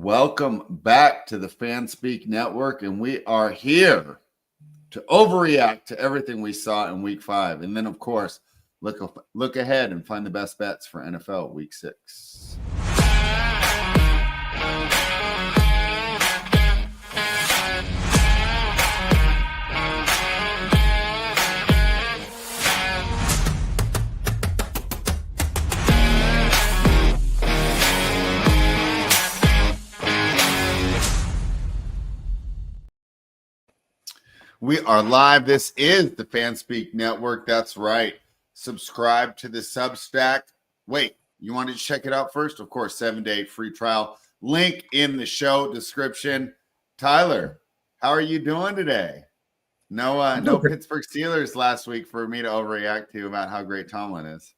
Welcome back to the Fanspeak Network, and we are here to overreact to everything we saw in Week 5, and then, of course, look ahead and find the best bets for NFL Week 6. We are live. This is the Fanspeak Network. That's right. Subscribe to the Substack. Wait, you wanted to check it out first? Of course, 7-day free trial. Link in the show description. Tyler, how are you doing today? No Pittsburgh Steelers last week for me to overreact to about how great Tomlin is.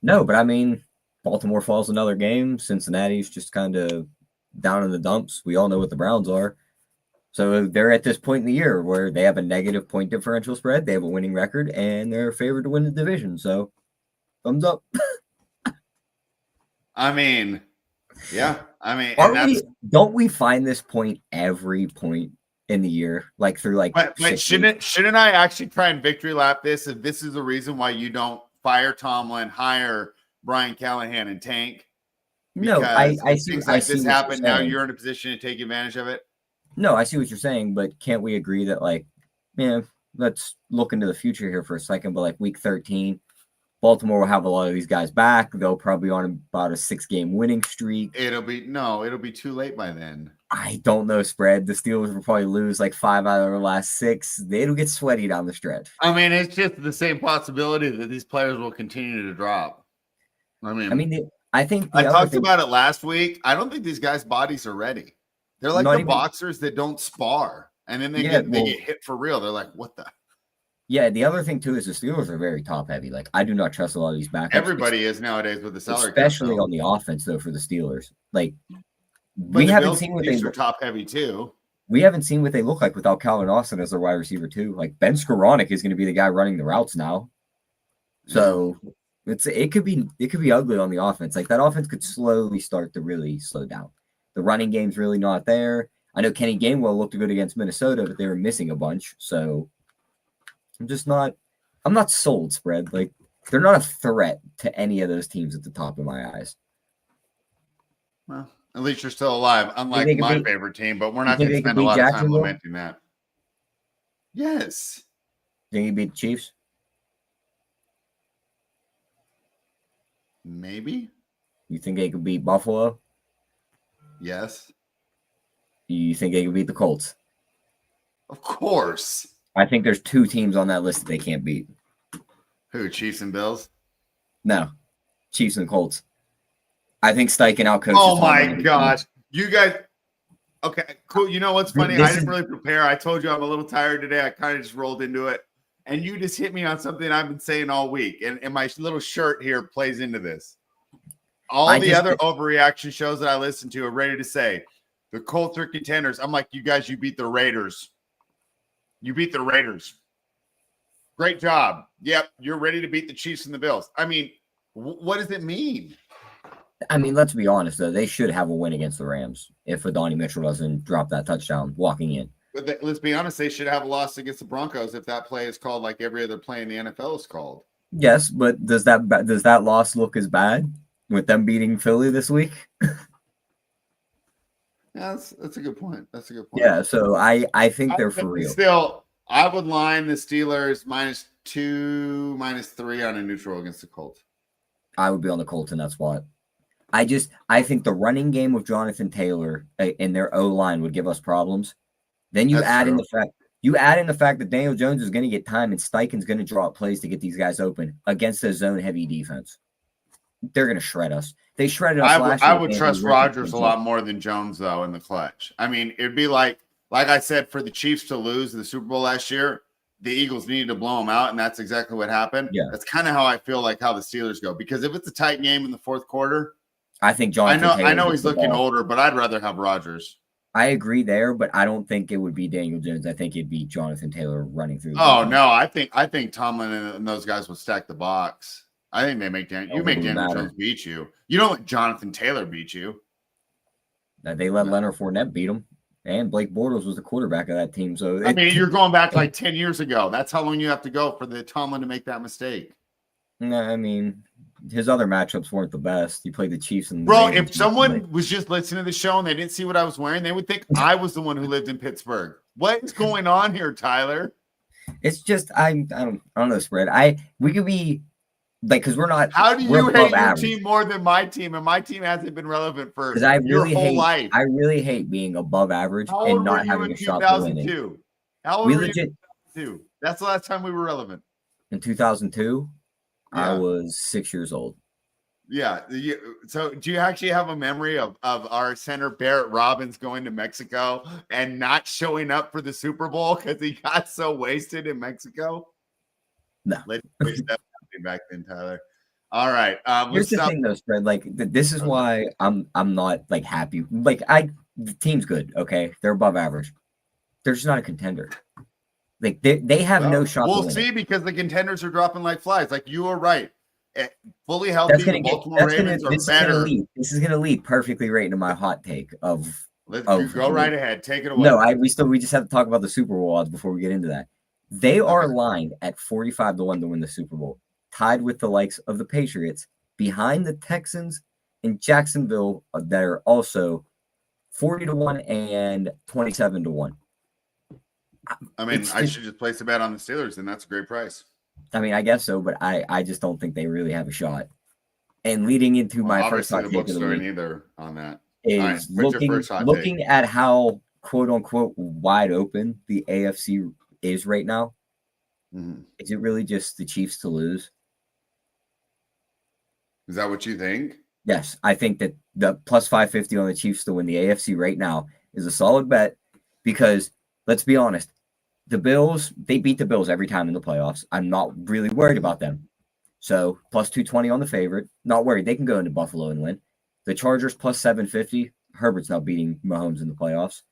No, but I mean, Baltimore falls another game. Cincinnati's just kind of down in the dumps. We all know what the Browns are. So they're at this point in the year where they have a negative point differential spread. They have a winning record, and they're favored to win the division. So, thumbs up. I mean, yeah. I mean, don't we find this point every point in the year, like through like? But shouldn't I actually try and victory lap this? If this is the reason why you don't fire Tomlin, hire Brian Callahan, and tank? No, I see. Things like this happen now. You're in a position to take advantage of it. No, I see what you're saying, but can't we agree that, like, let's look into the future here for a second, but like week 13, Baltimore will have a lot of these guys back. They'll probably on about a 6-game winning streak. It'll be too late by then. I don't know spread. The Steelers will probably lose like 5 out of their last 6. It'll get sweaty down the stretch. I mean, it's just the same possibility that these players will continue to drop. I think I talked about it last week. I don't think these guys' bodies are ready. They're like boxers that don't spar, and then they get hit for real. They're like, what the? Yeah, the other thing, too, is the Steelers are very top-heavy. Like, I do not trust a lot of these backups. Everybody is nowadays with the salary cap. Especially on the offense, though, for the Steelers. Like, we haven't seen what they're top-heavy, too. We haven't seen what they look like without Calvin Austin as their wide receiver, too. Like, Ben Skoranek is going to be the guy running the routes now. So, it could be ugly on the offense. Like, that offense could slowly start to really slow down. The running game's really not there. I know Kenny Gainwell looked good against Minnesota, but they were missing a bunch. So I'm not sold, spread. Like, they're not a threat to any of those teams at the top of my eyes. Well, at least you're still alive, unlike my favorite team, but we're not going to spend a lot of time lamenting that. Yes. Think you beat the Chiefs? Maybe. You think they could beat Buffalo? Yes. You think they could beat the Colts? Of course. I think there's 2 teams on that list that they can't beat. Who, Chiefs and Bills? No. Chiefs and Colts. I think Steichen outcoached. Oh, my gosh. You guys. Okay, cool. You know what's funny? I didn't really prepare. I told you I'm a little tired today. I kind of just rolled into it. And you just hit me on something I've been saying all week. And my little shirt here plays into this. All the other overreaction shows that I listen to are ready to say, the Colts are contenders. I'm like, you guys, you beat the Raiders. You beat the Raiders. Great job. Yep, you're ready to beat the Chiefs and the Bills. I mean, what does it mean? I mean, let's be honest, though. They should have a win against the Rams if Adonai Mitchell doesn't drop that touchdown walking in. But let's be honest, they should have a loss against the Broncos if that play is called like every other play in the NFL is called. Yes, but does that loss look as bad with them beating Philly this week? Yeah, that's a good point. That's a good point. Yeah, so I think they're for real. Still, I would line the Steelers -2, -3 on a neutral against the Colts. I would be on the Colts in that spot. I think the running game with Jonathan Taylor and their O-line would give us problems. Then you add in the fact that Daniel Jones is going to get time and Steichen's going to draw up plays to get these guys open against a zone-heavy defense. They're going to shred us. They shredded us last year. I would trust Rodgers a lot more than Jones, though, in the clutch. I mean, it'd be like I said, for the Chiefs to lose the Super Bowl last year, the Eagles needed to blow them out, and that's exactly what happened. Yeah. That's kind of how I feel like how the Steelers go. Because if it's a tight game in the fourth quarter, I think Jonathan Taylor. I know he's looking older, but I'd rather have Rodgers. I agree there, but I don't think it would be Daniel Jones. I think it'd be Jonathan Taylor running through. Oh, no. I think Tomlin and those guys will stack the box. I think they make Daniel Jones beat you. You don't let Jonathan Taylor beat you. They let Leonard Fournette beat them, and Blake Bortles was the quarterback of that team. So you're going back like 10 years ago. That's how long you have to go for the Tomlin to make that mistake. No, I mean, his other matchups weren't the best. He played the Chiefs and Bro, if someone was just listening to the show and they didn't see what I was wearing, they would think I was the one who lived in Pittsburgh. What is going on here, Tyler? It's just I don't know, spread. We could be like, because we're not. How do you hate your average. team more than my team, and my team hasn't been relevant for your whole life? I really hate being above average and not having a shot to win it. How old were you in 2002? That's the last time we were relevant. In 2002, yeah. I was 6 years old. Yeah. So do you actually have a memory of our center Barrett Robbins going to Mexico and not showing up for the Super Bowl because he got so wasted in Mexico? No. Let's back then, Tyler. All right. Here's the thing, though, spread. Like, this is why I'm not like happy. Like, the team's good. Okay, they're above average. They're just not a contender. Like they have no shot. We'll see because the contenders are dropping like flies. Like you were right. Fully healthy, the Baltimore Ravens are better. This is gonna lead perfectly right into my hot take of. Go right ahead. Take it away. No, we just have to talk about the Super Bowl odds before we get into that. They are lined at 45-1 to win the Super Bowl, tied with the likes of the Patriots, behind the Texans and Jacksonville that are also 40-1 and 27-1. I mean, I should just place a bet on the Steelers, and that's a great price. I mean, I guess so, but I just don't think they really have a shot. And leading into my first hot take of the week, neither on that is looking at how quote unquote wide open the AFC is right now. Mm-hmm. Is it really just the Chiefs to lose? Is that what you think? Yes, I think that the plus 550 on the Chiefs to win the AFC right now is a solid bet because let's be honest, the Bills, they beat the Bills every time in the playoffs. I'm not really worried about them. So plus 220 on the favorite. Not worried. They can go into Buffalo and win. The Chargers plus 750. Herbert's not beating Mahomes in the playoffs.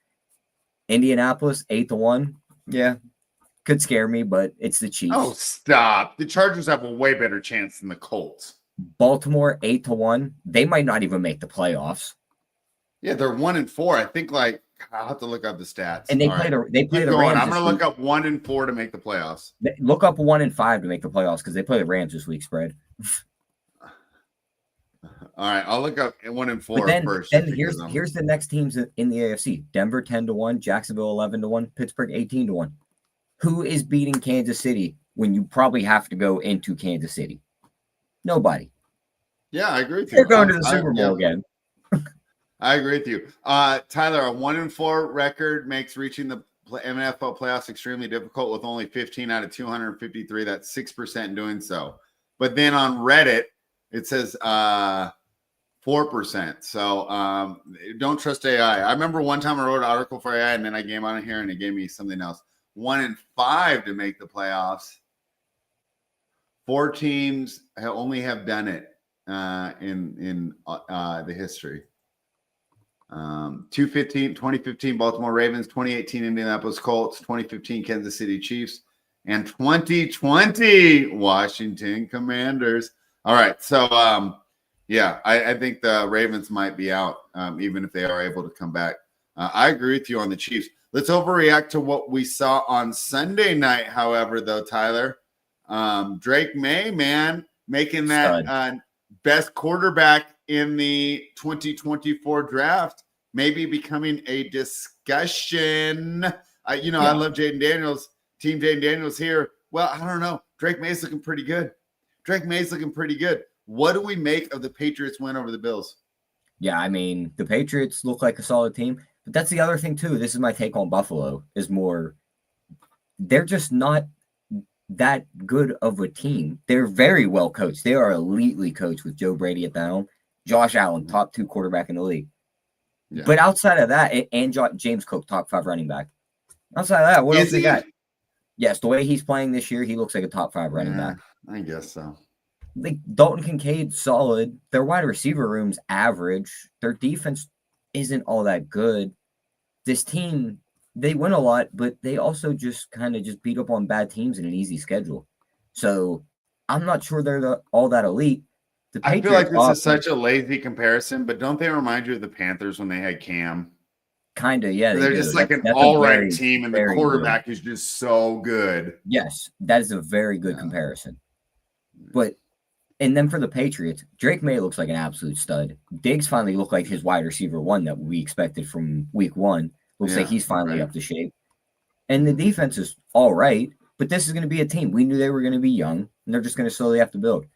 Indianapolis 8-1. Yeah, could scare me, but it's the Chiefs. Oh, stop. The Chargers have a way better chance than the Colts. Baltimore 8-1. They might not even make the playoffs. Yeah, they're 1-4. I think I'll have to look up the stats. And they play the Rams. I'm going to look up 1-4 to make the playoffs. Look up 1-5 to make the playoffs because they play the Rams this week spread. All right, I'll look up 1-4 first. Then here's the next teams in the AFC: Denver 10-1, Jacksonville 11-1, Pittsburgh 18-1. Who is beating Kansas City when you probably have to go into Kansas City? Nobody. Yeah, I agree with you. They're going to the Super Bowl again. I agree with you. Tyler, a 1-4 record makes reaching the NFL playoffs extremely difficult with only 15 out of 253. That's 6% doing so. But then on Reddit, it says 4%. So don't trust AI. I remember one time I wrote an article for AI and then I came on here and it gave me something else. 1-5 to make the playoffs. 4 teams only have done it in the history. 2015 Baltimore Ravens, 2018 Indianapolis Colts, 2015 Kansas City Chiefs, and 2020 Washington Commanders. All right, so I think the Ravens might be out, even if they are able to come back. I agree with you on the Chiefs. Let's overreact to what we saw on Sunday night, however, though, Tyler. Drake May, man, making that best quarterback in the 2024 draft, maybe becoming a discussion. I love Jaden Daniels, Team Jaden Daniels here. Well, I don't know. Drake May's looking pretty good. What do we make of the Patriots win over the Bills? Yeah, I mean, the Patriots look like a solid team, but that's the other thing too. This is my take on Buffalo is more, they're just not that good of a team. They're very well coached. They are elitely coached with Joe Brady at the helm. Josh Allen, top 2 quarterback in the league. Yeah. But outside of that, and James Cook, top 5 running back. Outside of that, what else they got? Yes, the way he's playing this year, he looks like a top 5 running back. I guess so. Like Dalton Kincaid, solid. Their wide receiver room's average. Their defense isn't all that good. This team, they win a lot, but they also just kind of just beat up on bad teams in an easy schedule. So I'm not sure they're all that elite. I feel like this is such a lazy comparison, but don't they remind you of the Panthers when they had Cam? Kind of, yeah. They're just like an all-right team, and the quarterback is just so good. Yes, that is a very good comparison. But and then for the Patriots, Drake May looks like an absolute stud. Diggs finally looked like his wide receiver one that we expected from week one. Looks like he's finally up to shape. And the defense is all right, but this is going to be a team. We knew they were going to be young, and they're just going to slowly have to build.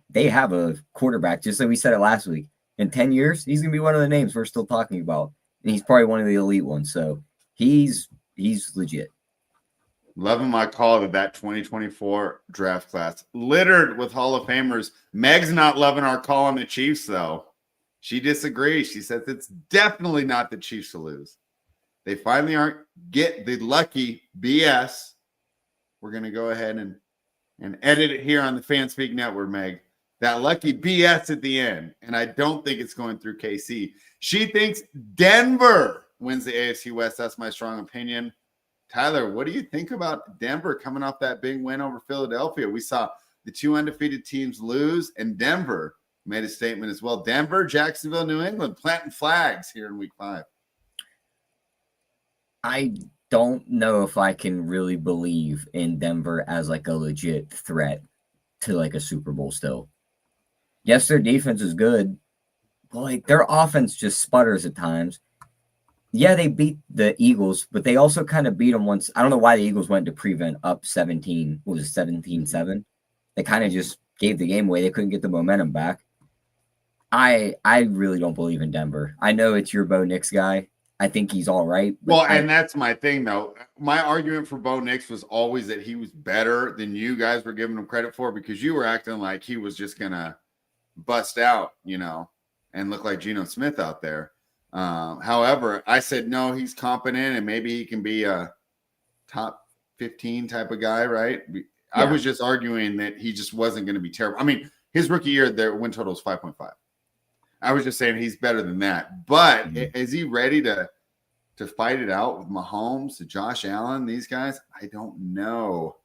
They have a quarterback, just like we said it last week. In 10 years, he's going to be one of the names we're still talking about. And he's probably one of the elite ones. So he's legit. Loving my call to that 2024 draft class. Littered with Hall of Famers. Meg's not loving our call on the Chiefs, though. She disagrees. She says it's definitely not the Chiefs to lose. They finally aren't get the lucky BS. We're going to go ahead and edit it here on the Fanspeak Network, Meg. That lucky BS at the end. And I don't think it's going through KC. She thinks Denver wins the AFC West. That's my strong opinion. Tyler, what do you think about Denver coming off that big win over Philadelphia? We saw the two undefeated teams lose, and Denver made a statement as well. Denver, Jacksonville, New England, planting flags here in week 5. I don't know if I can really believe in Denver as like a legit threat to like a Super Bowl still. Yes, their defense is good, but like their offense just sputters at times. Yeah, they beat the Eagles, but they also kind of beat them once. I don't know why the Eagles went to prevent up 17. What was it, 17-7? They kind of just gave the game away. They couldn't get the momentum back. I really don't believe in Denver. I know it's your Bo Nix guy. I think he's all right. Well, and that's my thing, though. My argument for Bo Nix was always that he was better than you guys were giving him credit for, because you were acting like he was just going to bust out, and look like Geno Smith out there. However, I said, no, he's competent and maybe he can be a top 15 type of guy, right? Yeah. I was just arguing that he just wasn't going to be terrible. I mean, his rookie year, their win total is 5.5. I was just saying he's better than that. But is he ready to fight it out with Mahomes, Josh Allen, these guys? I don't know.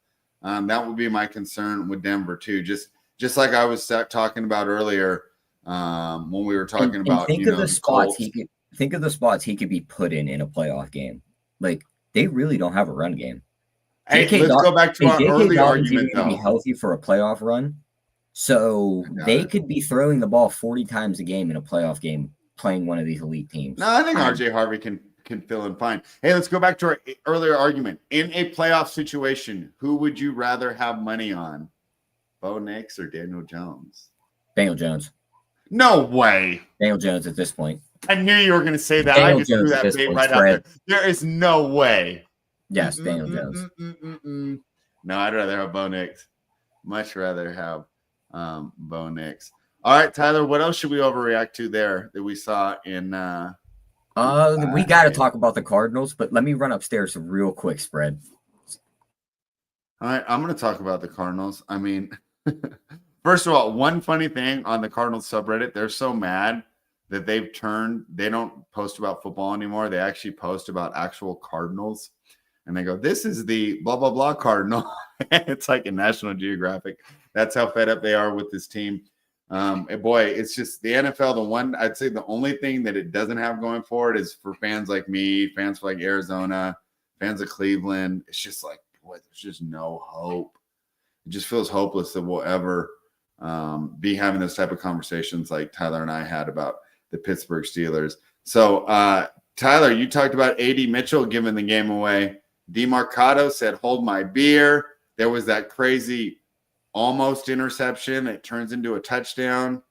That would be my concern with Denver too. Just like I was talking about earlier when we were talking about. Think of the spots he could be put in a playoff game. Like they really don't have a run game. Hey, let's go back to our early argument though. Be healthy for a playoff run. So they could be throwing the ball 40 times a game in a playoff game playing one of these elite teams. No, I think RJ Harvey can fill in fine. Hey, let's go back to our earlier argument. In a playoff situation, who would you rather have money on? Bo Nix or Daniel Jones? Daniel Jones. No way. Daniel Jones at this point. I knew you were going to say that. I just threw that bait right out there. There is no way. Yes, Daniel Jones. No, I'd rather have Bo Nix. Much rather have Bo Nix. All right, Tyler, what else should we overreact to there that we saw in we got to talk about the Cardinals, but let me run upstairs a real quick spread. All right, I'm going to talk about the Cardinals. I mean, first of all, one funny thing on the Cardinals subreddit, they're so mad that they don't post about football anymore. They actually post about actual Cardinals. And they go, this is the blah, blah, blah Cardinal. It's like a National Geographic. That's how fed up they are with this team. Boy, it's just the NFL. I'd say the only thing that it doesn't have going for it is for fans like me, fans like Arizona, fans of Cleveland. It's just like, boy, there's just no hope. It just feels hopeless that we'll ever be having this type of conversations like Tyler and I had about the Pittsburgh Steelers. So, Tyler, you talked about A.D. Mitchell giving the game away. DeMarcado said, hold my beer. There was that crazy almost interception that turns into a touchdown.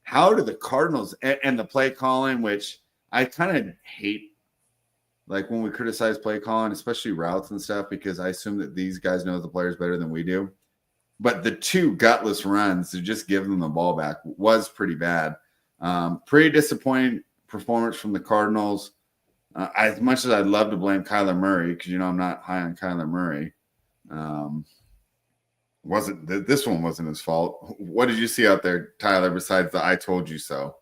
How do the Cardinals and the play calling, which I kind of hate, like when we criticize play calling, especially routes and stuff, because I assume that these guys know the players better than we do. But the two gutless runs to just give them the ball back was pretty bad. Pretty disappointing performance from the Cardinals. As much as I'd love to blame Kyler Murray, because I'm not high on Kyler Murray, this one wasn't his fault. What did you see out there, Tyler, besides the I told you so?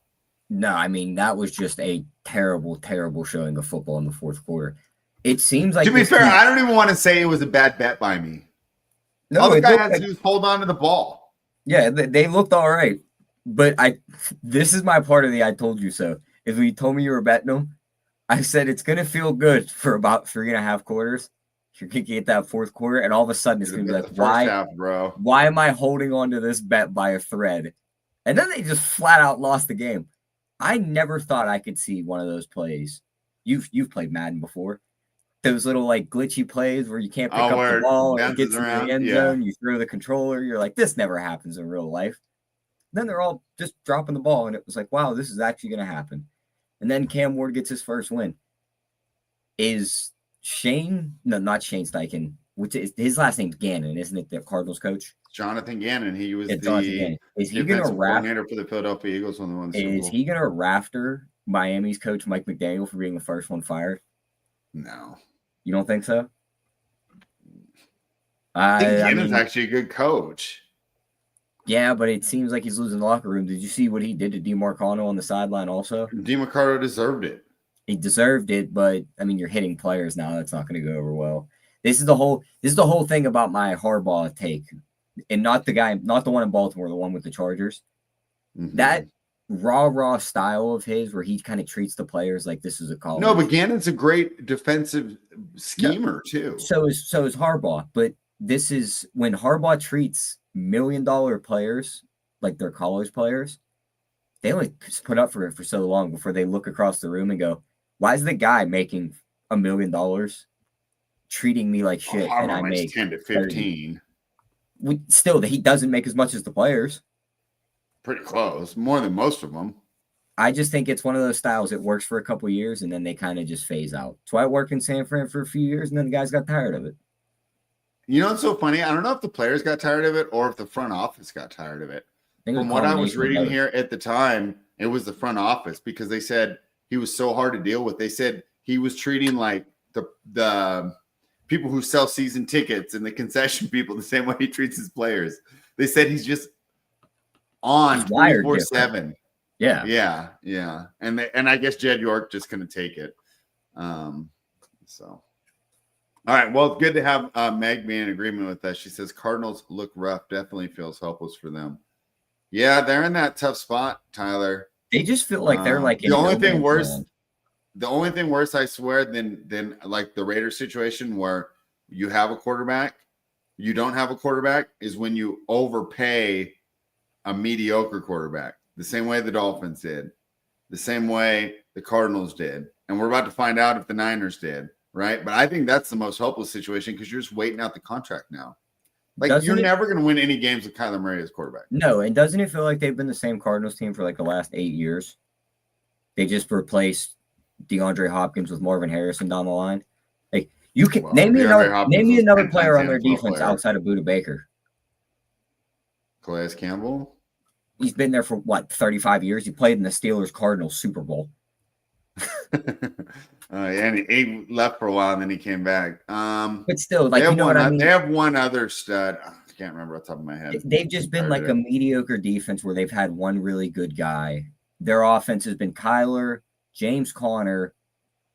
No, I mean, that was just a terrible, terrible showing of football in the fourth quarter. It seems like, to be fair, I don't even want to say it was a bad bet by me. No, all the guy has to do is hold on to the ball. Yeah, they looked all right. But this is my part of the I told you so. If you told me you were betting them, I said it's gonna feel good for about 3.5 quarters. You're gonna get that fourth quarter, and all of a sudden it's gonna be like, first half, bro. Why am I holding on to this bet by a thread? And then they just flat out lost the game. I never thought I could see one of those plays. You've played Madden before. Those little like glitchy plays where you can't pick up the ball and it gets in the end zone, you throw the controller, you're like, this never happens in real life. Then they're all just dropping the ball, and it was like, wow, this is actually going to happen. And then Cam Ward gets his first win. Is Shane, no, not Shane Steichen, which is his last name's Gannon, isn't it? The Cardinals coach, Jonathan Gannon. He was Is he going to coordinator for the Philadelphia Eagles when they won the Super Bowl? Is he going to rafter Miami's coach Mike McDaniel for being the first one fired? No, you don't think so? I think Gannon's actually a good coach. Yeah, but it seems like he's losing the locker room. Did you see what he did to DeMarcano on the sideline also? DeMarcano deserved it. He deserved it, but I mean, you're hitting players now. That's not going to go over well. This is the whole thing about my Harbaugh take, and not the one in Baltimore, the one with the Chargers. Mm-hmm. That raw style of his, where he kind of treats the players like this is a college. No, but Gannon's a great defensive schemer too. So is Harbaugh, but this is when Harbaugh treats $1 million players like they're college players. They only put up for it for so long before they look across the room and go, why is the guy making $1 million treating me like shit? And I make 10 to 15. Still, he doesn't make as much as the players. Pretty close, more than most of them. I just think it's one of those styles. It works for a couple of years and then they kind of just phase out. That's why it worked in San Fran for a few years and then the guys got tired of it. You know what's so funny? I don't know if the players got tired of it or if the front office got tired of it. From what I was reading here at the time, it was the front office because they said he was so hard to deal with. They said he was treating like the people who sell season tickets and the concession people the same way he treats his players. They said he's just on 24/7. Yeah. And I guess Jed York just going to take it. So. All right. Well, it's good to have Meg be in agreement with that. She says Cardinals look rough. Definitely feels helpless for them. Yeah, they're in that tough spot, Tyler. They just feel like they're like the only thing worse, I swear, than like the Raiders situation where you have a quarterback, you don't have a quarterback, is when you overpay a mediocre quarterback. The same way the Dolphins did, the same way the Cardinals did, and we're about to find out if the Niners did. Right. But I think that's the most hopeless situation because you're just waiting out the contract now. Like you're never going to win any games with Kyler Murray as quarterback. No. And doesn't it feel like they've been the same Cardinals team for like the last 8 years? They just replaced DeAndre Hopkins with Marvin Harrison down the line. Like you can name me another player on their defense outside of Budda Baker. Calais Campbell. He's been there for 35 years. He played in the Steelers Cardinals Super Bowl. And he left for a while and then he came back. But still, like you know what I mean? They have one other stud. I can't remember off the top of my head. They've just been like a mediocre defense where they've had one really good guy. Their offense has been Kyler, James Conner,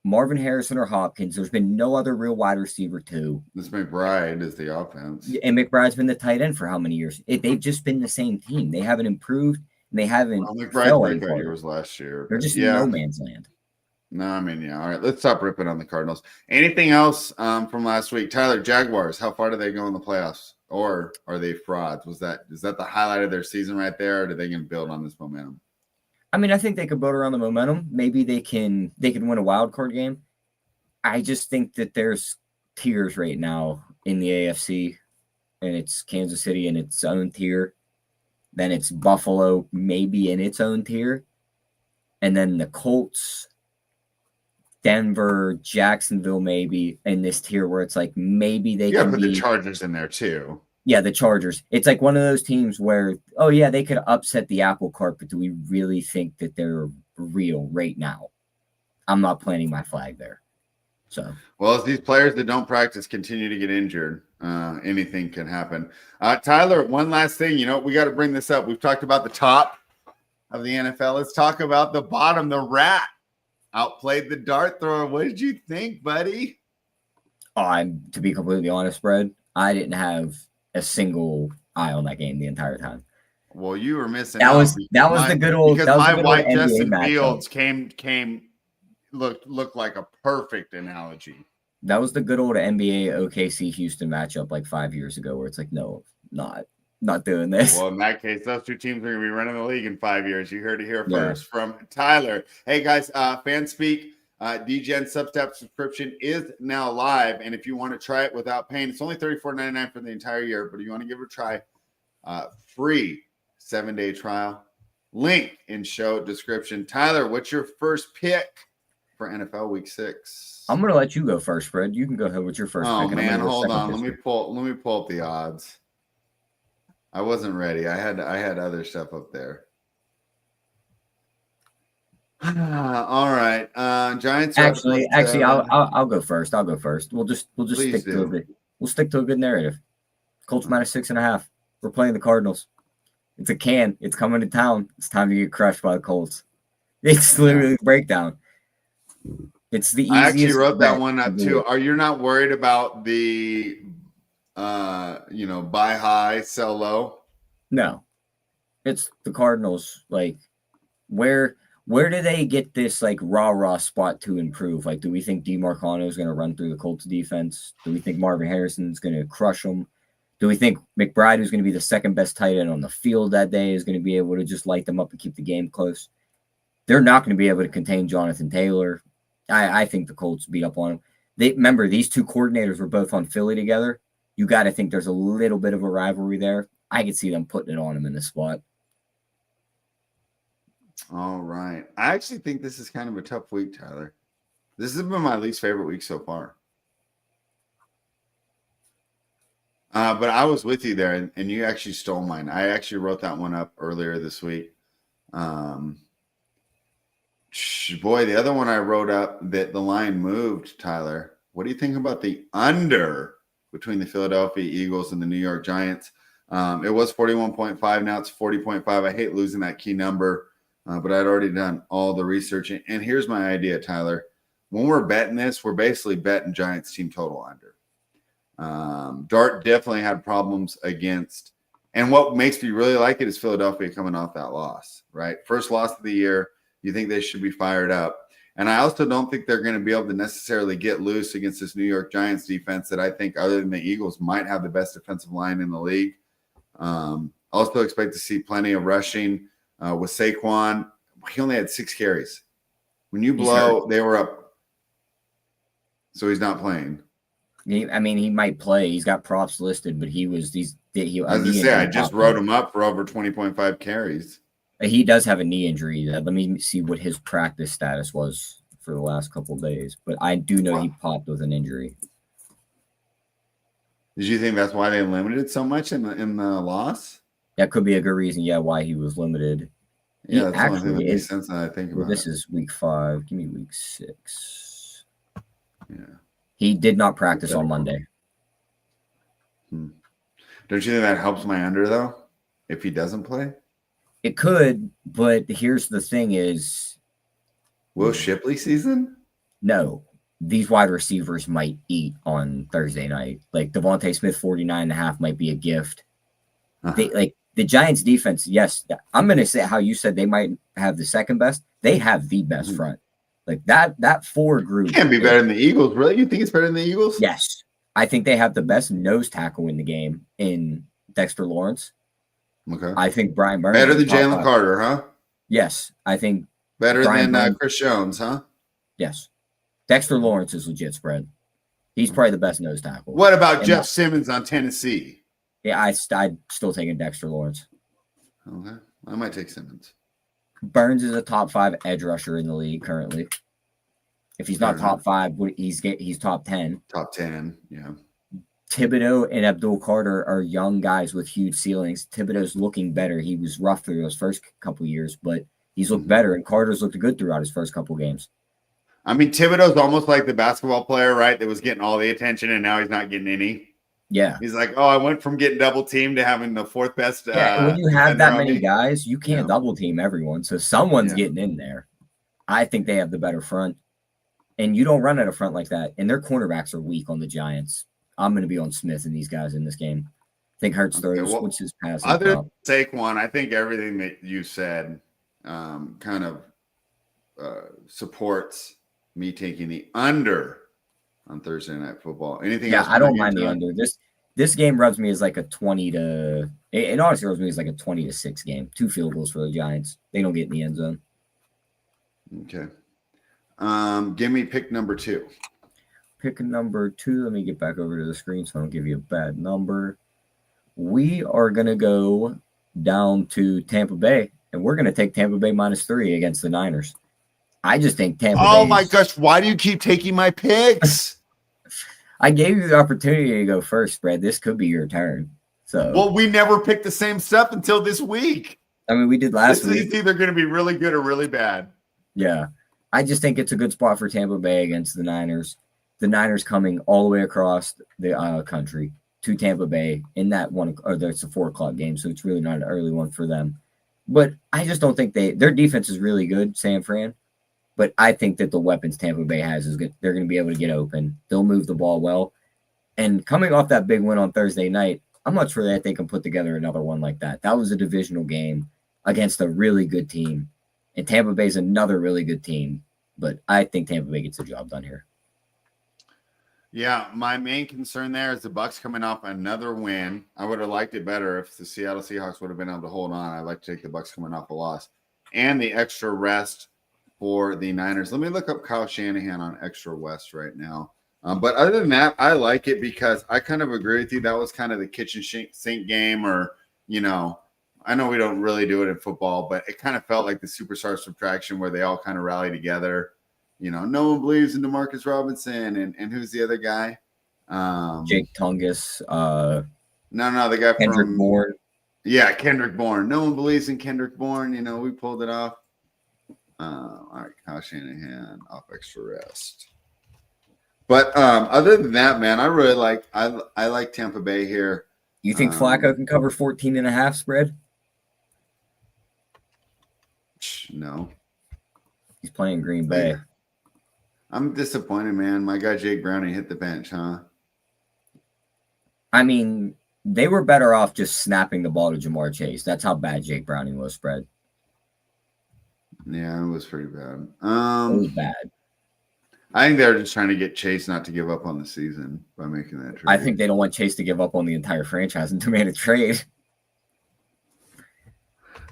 Marvin Harrison or Hopkins. There's been no other real wide receiver too. This McBride is the offense. And McBride's been the tight end for how many years? They've just been the same team. They haven't improved and they haven't. McBride's good years last year. They're just in no man's land. No, I mean, yeah. All right, let's stop ripping on the Cardinals. Anything else from last week? Tyler, Jaguars, how far do they go in the playoffs? Or are they frauds? Is that the highlight of their season right there, or are they going to build on this momentum? I mean, I think they could build around the momentum. Maybe they can win a wild card game. I just think that there's tiers right now in the AFC, and it's Kansas City in its own tier. Then it's Buffalo maybe in its own tier. And then the Colts, Denver, Jacksonville, maybe in this tier where it's like maybe they can put the Chargers in there too. Yeah, the Chargers. It's like one of those teams where, oh yeah, they could upset the apple cart, but do we really think that they're real right now? I'm not planting my flag there. So, well, as these players that don't practice continue to get injured, anything can happen. Tyler, one last thing. You know, we got to bring this up. We've talked about the top of the NFL. Let's talk about the bottom, the rat. Outplayed the dart thrower. What did you think, buddy? To be completely honest, Brad, I didn't have a single eye on that game the entire time. Well, you were missing That out. was the good old because my white NBA Justin matchup. Fields looked like a perfect analogy. That was the good old NBA OKC Houston matchup like 5 years ago, where it's like, no, not doing this. Well, in that case, those two teams are going to be running the league in 5 years. You heard it here first from Tyler. Hey guys, Fanspeak, Degen Substack subscription is now live, and if you want to try it without paying, it's only $34.99 for the entire year. But if you want to give it a try, free 7-day trial. Link in show description. Tyler, what's your first pick for NFL Week 6? I'm gonna let you go first, Fred. You can go ahead with your first pick. Oh man, hold on. Let me pull up the odds. I wasn't ready. I had other stuff up there. All right. Giants. Actually, I'll go first. I'll go first. We'll just stick to a good. We'll stick to a good narrative. Colts -6.5. We're playing the Cardinals. It's a can. It's coming to town. It's time to get crushed by the Colts. It's literally the breakdown. It's the easiest. I actually wrote that one up too. Are you not worried about the buy high, sell low? No. It's the Cardinals. Like, where do they get this like rah spot to improve? Like, do we think DeMarcano is going to run through the Colts defense? Do we think Marvin Harrison is going to crush them? Do we think McBride, who's going to be the second best tight end on the field that day, is going to be able to just light them up and keep the game close? They're not going to be able to contain Jonathan Taylor. I think the Colts beat up on him. Remember, these two coordinators were both on Philly together. You got to think there's a little bit of a rivalry there. I could see them putting it on him in this spot. All right. I actually think this is kind of a tough week, Tyler. This has been my least favorite week so far. But I was with you there, and you actually stole mine. I actually wrote that one up earlier this week. Boy, the other one I wrote up that the line moved, Tyler. What do you think about the under between the Philadelphia Eagles and the New York Giants? It was 41.5. Now it's 40.5. I hate losing that key number, but I'd already done all the research. And here's my idea, Tyler. When we're betting this, we're basically betting Giants team total under. Dart definitely had problems against, and what makes me really like it is Philadelphia coming off that loss, right? First loss of the year. You think they should be fired up. And I also don't think they're going to be able to necessarily get loose against this New York Giants defense that I think, other than the Eagles, might have the best defensive line in the league. Also expect to see plenty of rushing with Saquon. He only had 6 carries. When you blow, they were up. So he's not playing. He might play. He's got props listed, but I just wrote him up for over 20.5 carries. He does have a knee injury. Let me see what his practice status was for the last couple of days. But I do know he popped with an injury. Did you think that's why they limited so much in the loss? That could be a good reason, yeah, why he was limited. Yeah, that's the only thing that makes sense that I think about. This is week 5. Give me week 6. Yeah. He did not practice on Monday. Don't you think that helps my under, though, if he doesn't play? It could, but here's the thing is... Will Shipley season? No. These wide receivers might eat on Thursday night. Like, Devontae Smith, 49.5 might be a gift. The Giants defense, yes, I'm going to say how you said they might have the second best. They have the best front. Like, that 4 group... Can't be better than the Eagles, really? You think it's better than the Eagles? Yes. I think they have the best nose tackle in the game in Dexter Lawrence. Okay. I think Brian Burns better than Jalen Carter, huh? Yes, I think better than Chris Jones, huh? Yes, Dexter Lawrence is legit spread. He's probably the best nose tackle. What about Jeff Simmons on Tennessee? Yeah, I'd still taking Dexter Lawrence. Okay, I might take Simmons. Burns is a top 5 edge rusher in the league currently. If he's not top 5, he's top 10. Top 10, yeah. Thibodeau and Abdul Carter are young guys with huge ceilings. Thibodeau's looking better. He was rough through those first couple years, but he's looked better, and Carter's looked good throughout his first couple games. I mean, Thibodeau's almost like the basketball player, right, that was getting all the attention, and now he's not getting any. Yeah. He's like, I went from getting double teamed to having the 4th best. When you have that many guys, you can't double team everyone, so someone's getting in there. I think they have the better front, and you don't run at a front like that, and their cornerbacks are weak on the Giants. I'm going to be on Smith and these guys in this game. think Hurts Okay, throws. well, What's his passing other prop? than Saquon, I think everything that you said kind of supports me taking the under on Thursday Night Football. Anything Yeah, else? I don't mind the under. This game rubs me as like a 20 to. It honestly rubs me as like a 20-6 game. 2 field goals for the Giants. They don't get in the end zone. Okay. Give me pick number 2. Pick number 2. Let me get back over to the screen so I don't give you a bad number. We are gonna go down to Tampa Bay, and we're gonna take Tampa Bay -3 against the Niners. I just think Tampa Bay. Oh my gosh! Why do you keep taking my picks? I gave you the opportunity to go first, Brad. This could be your turn. So, well, we never picked the same stuff until this week. I mean, we did last week. It's either going to be really good or really bad. Yeah, I just think it's a good spot for Tampa Bay against the Niners. The Niners coming all the way across the country to Tampa Bay in that one, or it's a 4:00 game, so it's really not an early one for them. But I just don't think their defense is really good, San Fran. But I think that the weapons Tampa Bay has is good. They're going to be able to get open. They'll move the ball well. And coming off that big win on Thursday night, I'm not sure that they can put together another one like that. That was a divisional game against a really good team. And Tampa Bay's another really good team. But I think Tampa Bay gets the job done here. Yeah, my main concern there is the Bucs coming off another win. I would have liked it better if the Seattle Seahawks would have been able to hold on. I'd like to take the Bucs coming off a loss. And the extra rest for the Niners. Let me look up Kyle Shanahan on Extra West right now. But other than that, I like it because I kind of agree with you. That was kind of the kitchen sink game, or, I know we don't really do it in football, but it kind of felt like the superstar subtraction where they all kind of rally together. No one believes in DeMarcus Robinson. And who's the other guy? Jake Tungus. No, the guy Kendrick Bourne. Yeah, Kendrick Bourne. No one believes in Kendrick Bourne. We pulled it off. All right, Kyle Shanahan off extra rest. But other than that, man, I really I like Tampa Bay here. You think Flacco can cover 14.5 spread? No. He's playing Green Bay. I'm disappointed, man. My guy Jake Browning hit the bench, huh? I mean, they were better off just snapping the ball to Jamar Chase. That's how bad Jake Browning was spread. Yeah, it was pretty bad. It was bad. I think they're just trying to get Chase not to give up on the season by making that trade. I think they don't want Chase to give up on the entire franchise and demand a trade.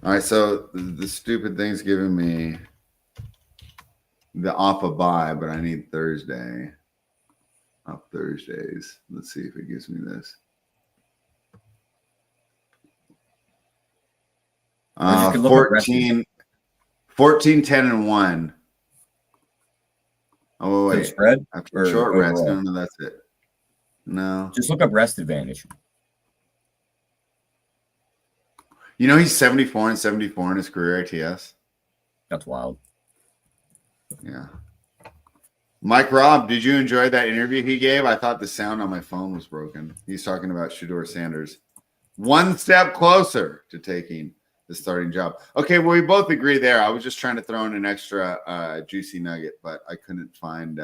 All right, so the stupid thing's giving me the off a bye, but I need Thursday. Off Thursdays. Let's see if it gives me this. 14, 10, and 1. Oh, wait. Spread? After short rest. No, that's it. No. Just look up rest advantage. He's 74 and 74 in his career ATS. That's wild. Yeah. Mike Robb, did you enjoy that interview he gave? I thought the sound on my phone was broken. He's talking about Shedeur Sanders. One step closer to taking the starting job. Okay, well, we both agree there. I was just trying to throw in an extra juicy nugget, but I couldn't find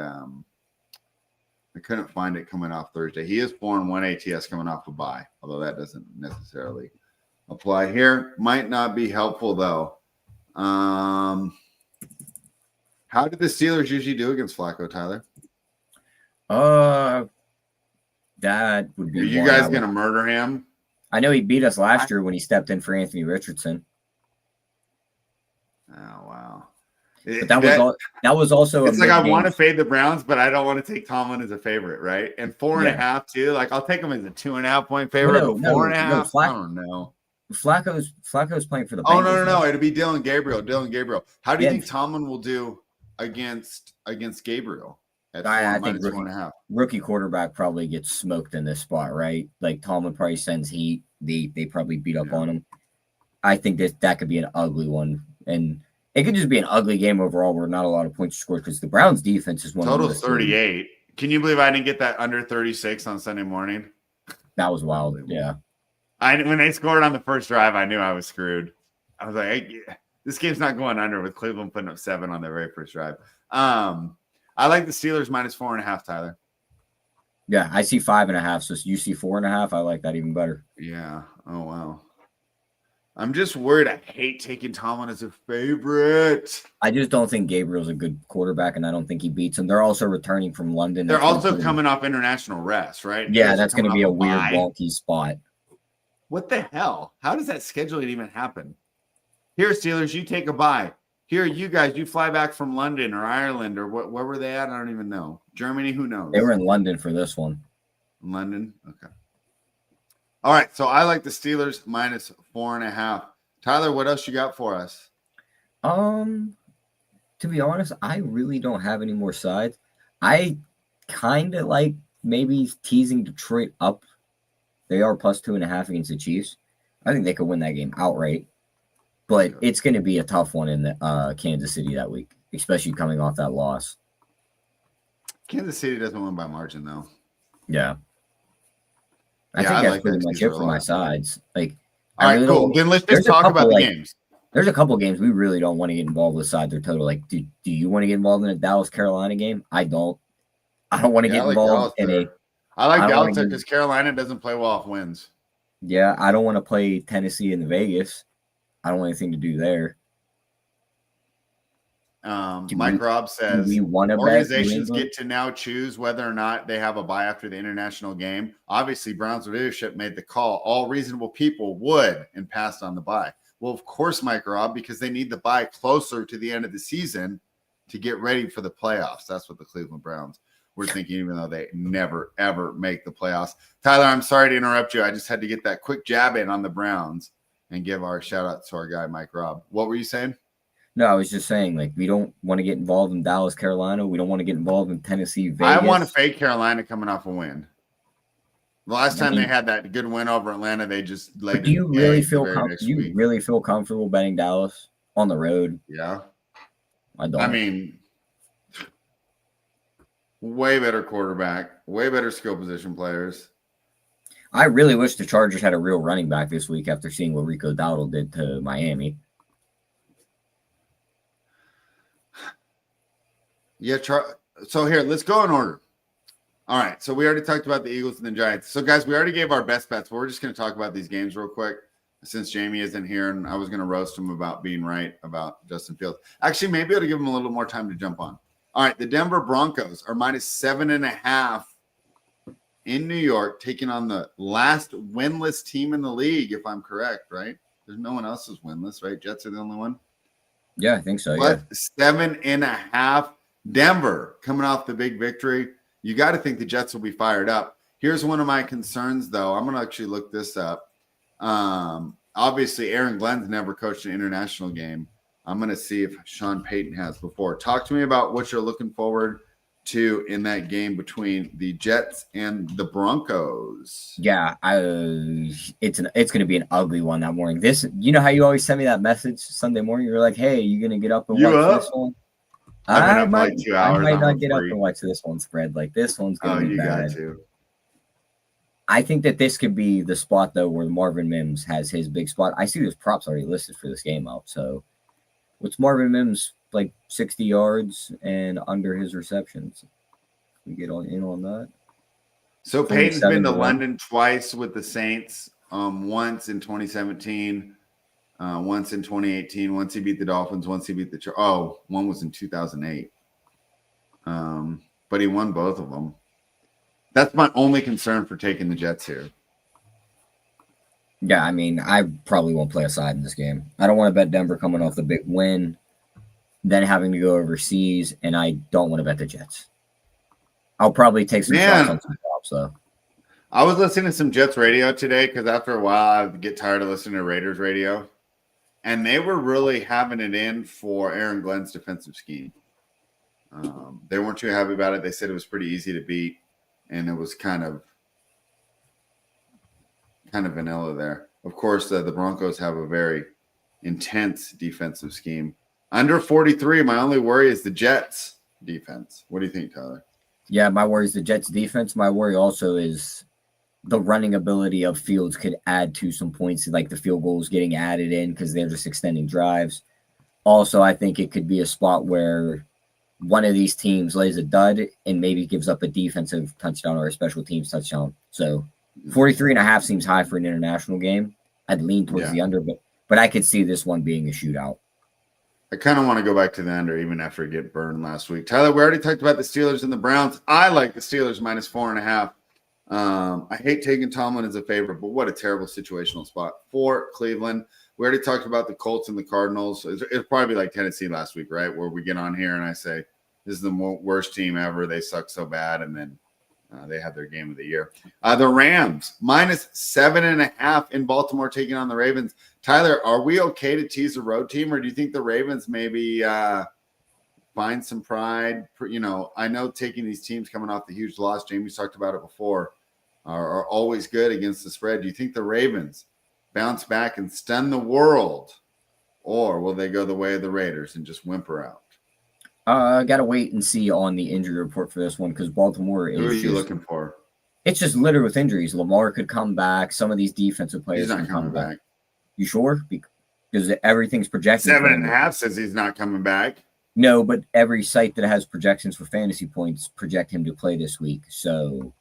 it coming off Thursday. He is 4-1 ATS coming off a bye, although that doesn't necessarily apply here. Might not be helpful though. How did the Steelers usually do against Flacco, Tyler? That would be. Are you guys gonna murder him? I know he beat us last year when he stepped in for Anthony Richardson. Oh wow! But that was also. It's like I want to fade the Browns, but I don't want to take Tomlin as a favorite, right? And 4.5 too. Like I'll take him as a 2.5 point favorite. No, 4.5. I don't know. Flacco's playing for the. Oh Bengals, no! It'll be Dylan Gabriel. How do you think Tomlin will do against Gabriel? I think rookie quarterback probably gets smoked in this spot, right? Like Tomlin probably sends heat. They probably beat up on him. I think that could be an ugly one, and it could just be an ugly game overall where not a lot of points scored because the Browns' defense is one. Total 38. Can you believe I didn't get that under 36 on Sunday morning? That was wild. Yeah. When they scored on the first drive, I knew I was screwed. I was like, this game's not going under with Cleveland putting up 7 on their very first drive. I like the Steelers -4.5, Tyler. Yeah, I see 5.5. So you see 4.5. I like that even better. Yeah. Oh wow. I'm just worried. I hate taking Tomlin as a favorite. I just don't think Gabriel's a good quarterback, and I don't think he beats him. They're also returning from London. They're also coming off international rest, right? You Yeah, guys are that's going to coming be off a weird, bye. wonky spot. What the hell? How does that scheduling even happen? Here, Steelers, you take a bye. Here, you guys, you fly back from London or Ireland or where were they at? I don't even know. Germany, who knows? They were in London for this one. London, okay. All right, so I like the Steelers minus 4.5. Tyler, what else you got for us? To be honest, I really don't have any more sides. I kind of like maybe teasing Detroit up. They are plus 2.5 against the Chiefs. I think they could win that game outright, but it's going to be a tough one in the Kansas City that week, especially coming off that loss. Kansas City doesn't win by margin, though. Yeah. I think that's pretty much it for my sides. Like, all right, cool. Then let's just talk about the games. There's a couple games we really don't want to get involved with sides or total. Like, do you want to get involved in a Dallas-Carolina game? I don't. I don't want to get involved in a. I like Dallas because Carolina doesn't play well off wins. Yeah, I don't want to play Tennessee in Vegas. I don't want anything to do there. Mike Robb says organizations get to now choose whether or not they have a bye after the international game. Obviously, Browns leadership made the call. All reasonable people would and passed on the bye. Well, of course, Mike Robb, because they need the bye closer to the end of the season to get ready for the playoffs. That's what the Cleveland Browns were thinking, even though they never, ever make the playoffs. Tyler, I'm sorry to interrupt you. I just had to get that quick jab in on the Browns and give our shout out to our guy, Mike Robb. What were you saying? No, I was just saying, like, we don't want to get involved in Dallas, Carolina. We don't want to get involved in Tennessee, Vegas. I want to fade Carolina coming off a win. The last time they had that good win over Atlanta, they just laid. Do you really feel really feel comfortable betting Dallas on the road? Yeah, I don't. I mean, way better quarterback, way better skill position players. I really wish the Chargers had a real running back this week after seeing what Rico Dowdle did to Miami. Yeah, so here, let's go in order. All right, so we already talked about the Eagles and the Giants. So, guys, we already gave our best bets, but we're just going to talk about these games real quick since Jamie isn't here, and I was going to roast him about being right about Justin Fields. Actually, maybe I'll give him a little more time to jump on. All right, the Denver Broncos are minus 7.5 in New York, taking on the last winless team in the league, if I'm correct, right? There's no one else who's winless, right? Jets are the only one? Yeah, I think so, yeah. 7.5. Denver coming off the big victory. You got to think the Jets will be fired up. Here's one of my concerns, though. I'm going to actually look this up. Obviously, Aaron Glenn's never coached an international game. I'm going to see if Sean Payton has before. Talk to me about what you're looking forward to in that game between the Jets and the Broncos. Yeah, it's going to be an ugly one that morning. You know how you always send me that message Sunday morning? You're like, hey, you going to get up and watch this one? I might, like 2 hours. I might not get up and watch this one spread. Like, this one's going to be bad. Got to. I think that this could be the spot, though, where Marvin Mims has his big spot. I see there's props already listed for this game out. So, what's Marvin Mims, like 60 yards and under his receptions? We get in on that. So, Peyton's been to London twice with the Saints, once in 2017. Once in 2018, once he beat the Dolphins, once he beat the one was in 2008. But he won both of them. That's my only concern for taking the Jets here. Yeah, I mean, I probably won't play a side in this game. I don't want to bet Denver coming off the big win, then having to go overseas, and I don't want to bet the Jets. I'll probably take some shots on some props, though. I was listening to some Jets radio today because after a while, I get tired of listening to Raiders radio. And they were really having it in for Aaron Glenn's defensive scheme. They weren't too happy about it. They said it was pretty easy to beat, and it was kind of vanilla there. Of course, the Broncos have a very intense defensive scheme. Under 43, my only worry is the Jets' defense. What do you think, Tyler? Yeah, my worry is the Jets' defense. My worry also is the running ability of Fields could add to some points, like the field goals getting added in because they're just extending drives. Also, I think it could be a spot where one of these teams lays a dud and maybe gives up a defensive touchdown or a special teams touchdown. So 43.5 seems high for an international game. I'd lean towards the under, but I could see this one being a shootout. I kind of want to go back to the under even after it get burned last week. Tyler, we already talked about the Steelers and the Browns. I like the Steelers minus 4.5. I hate taking Tomlin as a favorite, but what a terrible situational spot for Cleveland. We already talked about the Colts and the Cardinals. It'll probably be like Tennessee last week, right? Where we get on here and I say, this is the worst team ever. They suck so bad. And then they had their game of the year. The Rams minus 7.5 in Baltimore taking on the Ravens. Tyler, are we okay to tease a road team, or do you think the Ravens maybe find some pride? I know taking these teams coming off the huge loss, Jamie's talked about it before, are always good against the spread. Do you think the Ravens bounce back and stun the world, or will they go the way of the Raiders and just whimper out? I got to wait and see on the injury report for this one because Baltimore is. Who are you looking for? It's just littered with injuries. Lamar could come back. Some of these defensive players. He's not coming back. You sure? Because everything's projected. 7.5 says he's not coming back. No, but every site that has projections for fantasy points project him to play this week. So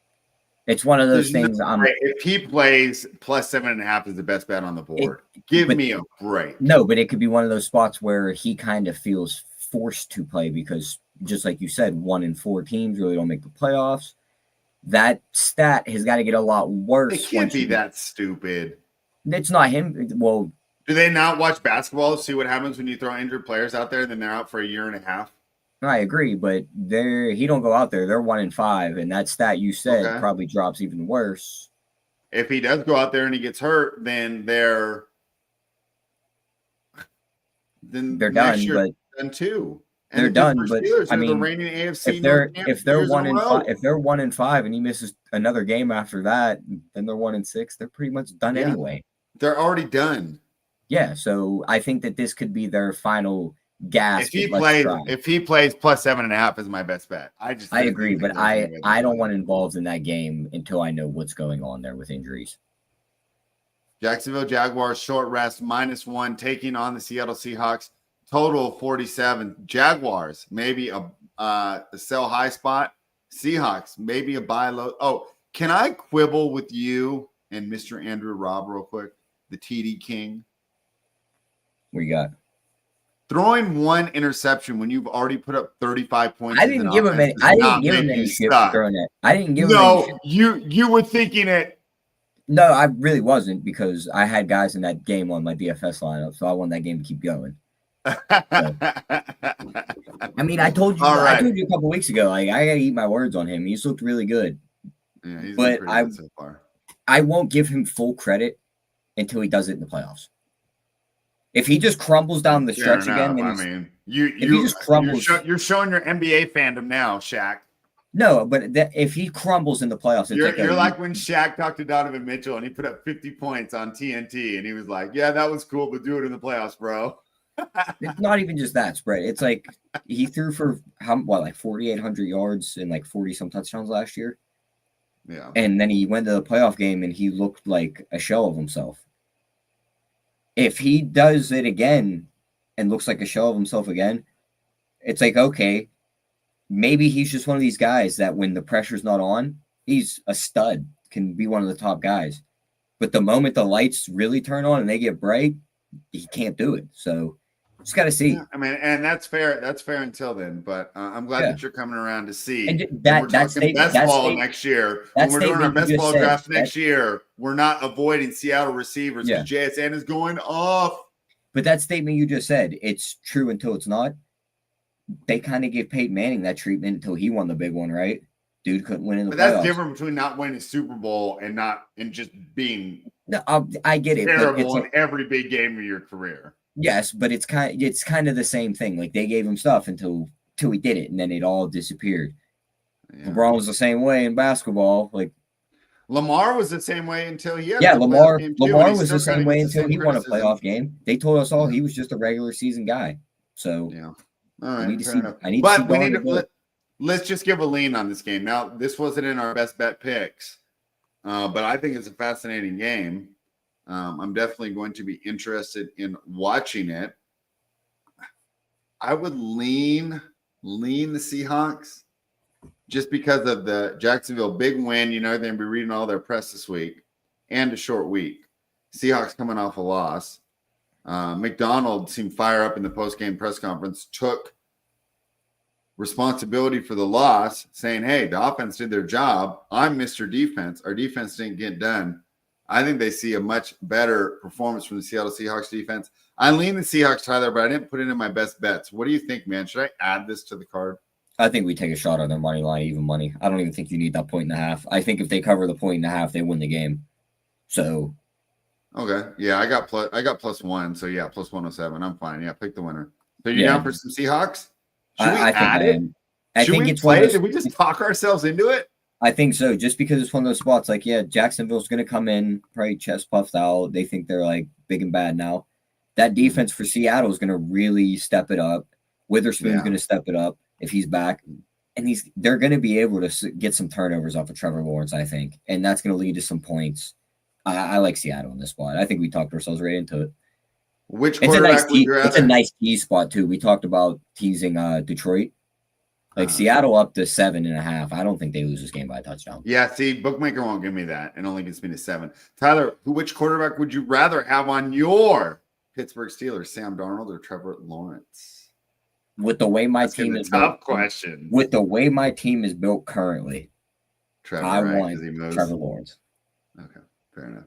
it's one of those things. If he plays, plus 7.5 is the best bet on the board. Give me a break. No, but it could be one of those spots where he kind of feels forced to play because, just like you said, 1 in 4 teams really don't make the playoffs. That stat has got to get a lot worse. It can't be that stupid. It's not him. Well, do they not watch basketball to see what happens when you throw injured players out there and then they're out for a year and a half? I agree, but he don't go out there. They're 1 in 5, and that stat you said probably drops even worse. If he does go out there and he gets hurt, then they're done. But done too. And they're done. But I mean, the reigning AFC if they're 1 in 5, if they're 1 in 5, and he misses another game after that, then they're 1 in 6. They're pretty much done anyway. They're already done. Yeah, so I think that this could be their final gasp. If he plays plus 7.5 is my best bet. I agree, but I don't want involved in that game until I know what's going on there with injuries. Jacksonville Jaguars short rest -1 taking on the Seattle Seahawks. Total 47. Jaguars maybe a sell high spot. Seahawks maybe a buy low. Oh, can I quibble with you and Mr. Andrew Robb real quick? The TD King. What you got? Throwing 1 interception when you've already put up 35 points. I didn't give him any. I didn't give him any shit for throwing it. I didn't give him. No, you were thinking it. No, I really wasn't because I had guys in that game on my DFS lineup, so I want that game to keep going. So, I mean, I told you. I told you a couple weeks ago. Like I gotta eat my words on him. He's looked really good. Yeah, he's but been pretty good so far. I won't give him full credit until he does it in the playoffs. If he just crumbles down the stretch again, then I mean, you just crumbles. You're showing your NBA fandom now, Shaq. No, but if he crumbles in the playoffs, you're like when Shaq talked to Donovan Mitchell and he put up 50 points on TNT and he was like, "Yeah, that was cool, but do it in the playoffs, bro." It's not even just that spread. It's like he threw for like 4,800 yards and like 40 some touchdowns last year. Yeah, and then he went to the playoff game and he looked like a shell of himself. If he does it again and looks like a shell of himself again, it's like, okay, maybe he's just one of these guys that when the pressure's not on, he's a stud, can be one of the top guys. But the moment the lights really turn on and they get bright, he can't do it. So just got to see. Yeah, I mean, and that's fair. That's fair until then. But I'm glad that you're coming around to see. And that's best ball next year. When we're doing our best ball draft next year, we're not avoiding Seattle receivers because JSN is going off. But that statement you just said, it's true until it's not. They kind of gave Peyton Manning that treatment until he won the big one, right? Dude couldn't win in the playoffs. That's different between not winning Super Bowl and just being I get it. Terrible in every big game of your career. Yes, but it's kind of the same thing. Like they gave him stuff until he did it, and then it all disappeared. Yeah. LeBron was the same way in basketball. Like Lamar was the same way until he had Lamar was the same way until he won a playoff game. They told us all he was just a regular season guy. So all right, let's just give a lean on this game. Now, this wasn't in our best bet picks, but I think it's a fascinating game. I'm definitely going to be interested in watching it. I would lean lean the Seahawks just because of the Jacksonville big win. You know, they're going to be reading all their press this week and a short week. Seahawks coming off a loss. McDonald seemed fire up in the post-game press conference, took responsibility for the loss, saying, hey, the offense did their job. I'm Mr. Defense. Our defense didn't get done. I think they see a much better performance from the Seattle Seahawks defense. I lean the Seahawks, Tyler, but I didn't put it in my best bets. What do you think, man? Should I add this to the card? I think we take a shot on their money line, even money. I don't even think you need that 1.5. I think if they cover the 1.5, they win the game. So, okay, yeah, I got +1, so yeah, +107. I'm fine. Yeah, pick the winner. So you down for some Seahawks? Should we add it? Should we play it? Did we just talk ourselves into it? I think so, just because it's one of those spots. Like, yeah, Jacksonville's going to come in probably chest puffed out. They think they're like big and bad now. That defense for Seattle is going to really step it up. Witherspoon's going to step it up if he's back, and they're going to be able to get some turnovers off of Trevor Lawrence, I think, and that's going to lead to some points. I like Seattle in this spot. I think we talked ourselves right into it. Which quarterback would you rather? It's a nice tease spot too. We talked about teasing Detroit. Like Seattle up to 7.5. I don't think they lose this game by a touchdown. Yeah, see, bookmaker won't give me that. It only gets me to 7. Tyler, which quarterback would you rather have on your Pittsburgh Steelers, Sam Darnold or Trevor Lawrence? With the way my team is built, question. With the way my team is built currently, I want Trevor Lawrence. Okay, fair enough.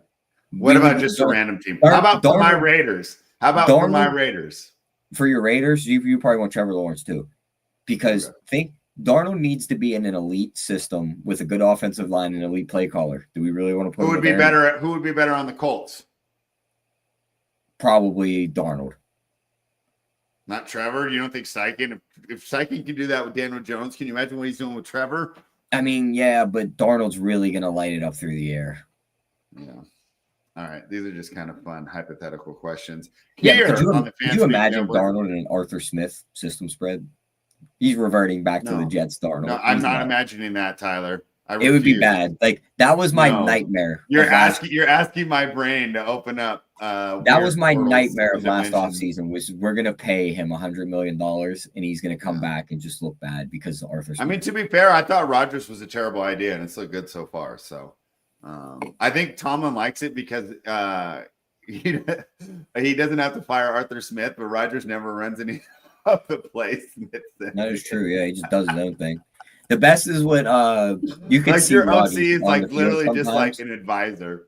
What about just a random team? How about for my Raiders? For my Raiders? For your Raiders, you probably want Trevor Lawrence too. Because Darnold needs to be in an elite system with a good offensive line and an elite play caller. Do we really want to put who would be better? Who would be better on the Colts? Probably Darnold. Not Trevor. You don't think Steichen? If Steichen can do that with Daniel Jones, can you imagine what he's doing with Trevor? I mean, yeah, but Darnold's really going to light it up through the air. Yeah. All right. These are just kind of fun hypothetical questions. Could you imagine Darnold in an Arthur Smith system spread? He's reverting back to the Jets, Darnold. No, I'm not imagining that, Tyler. It would be bad. Like that was my nightmare. You're asking my brain to open up. That was my nightmare of last offseason. Was we're gonna pay him $100 million and he's gonna come back and just look bad because of Arthur Smith. I mean, to be fair, I thought Rodgers was a terrible idea and it's looked good so far. So I think Tomlin likes it because he doesn't have to fire Arthur Smith, but Rodgers never runs any of the place. That is true. Yeah, he just does his own thing. The best is what you can see. Your OC is like literally just like an advisor.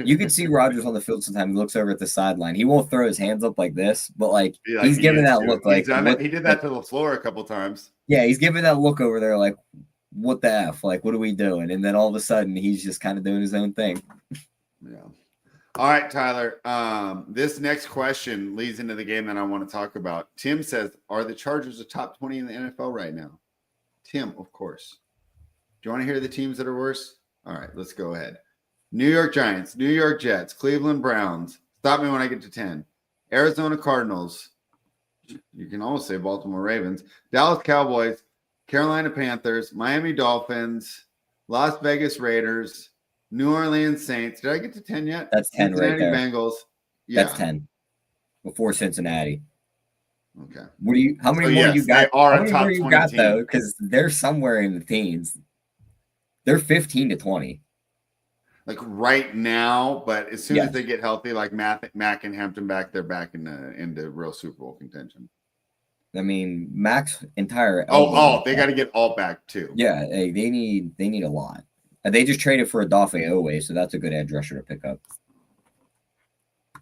You can see Rodgers on the field sometimes. He looks over at the sideline. He won't throw his hands up like this, but he's giving that look. Like he did that to LaFleur a couple times. Yeah, he's giving that look over there, like what the F? Like what are we doing? And then all of a sudden, he's just kind of doing his own thing. Yeah. All right, Tyler. This next question leads into the game that I want to talk about. Tim says, "Are the Chargers a top 20 in the NFL right now?" Tim, of course. Do you want to hear the teams that are worse? All right, let's go ahead. New York Giants, New York Jets, Cleveland Browns. Stop me when I get to 10. Arizona Cardinals. You can almost say Baltimore Ravens. Dallas Cowboys, Carolina Panthers, Miami Dolphins, Las Vegas Raiders, New Orleans Saints. Did I get to 10 yet? That's 10 right there. Bengals. Yeah. That's 10. Before Cincinnati. Okay. How many more you got? How many more you got though? Because they're somewhere in the teens. They're 15 to 20. Like right now, but as soon as they get healthy, like Mack and Hampton back, they're back into real Super Bowl contention. I mean, Mack's entire they got to get all back too. Yeah, they need a lot. They just traded for Odafe Owe, so that's a good edge rusher to pick up.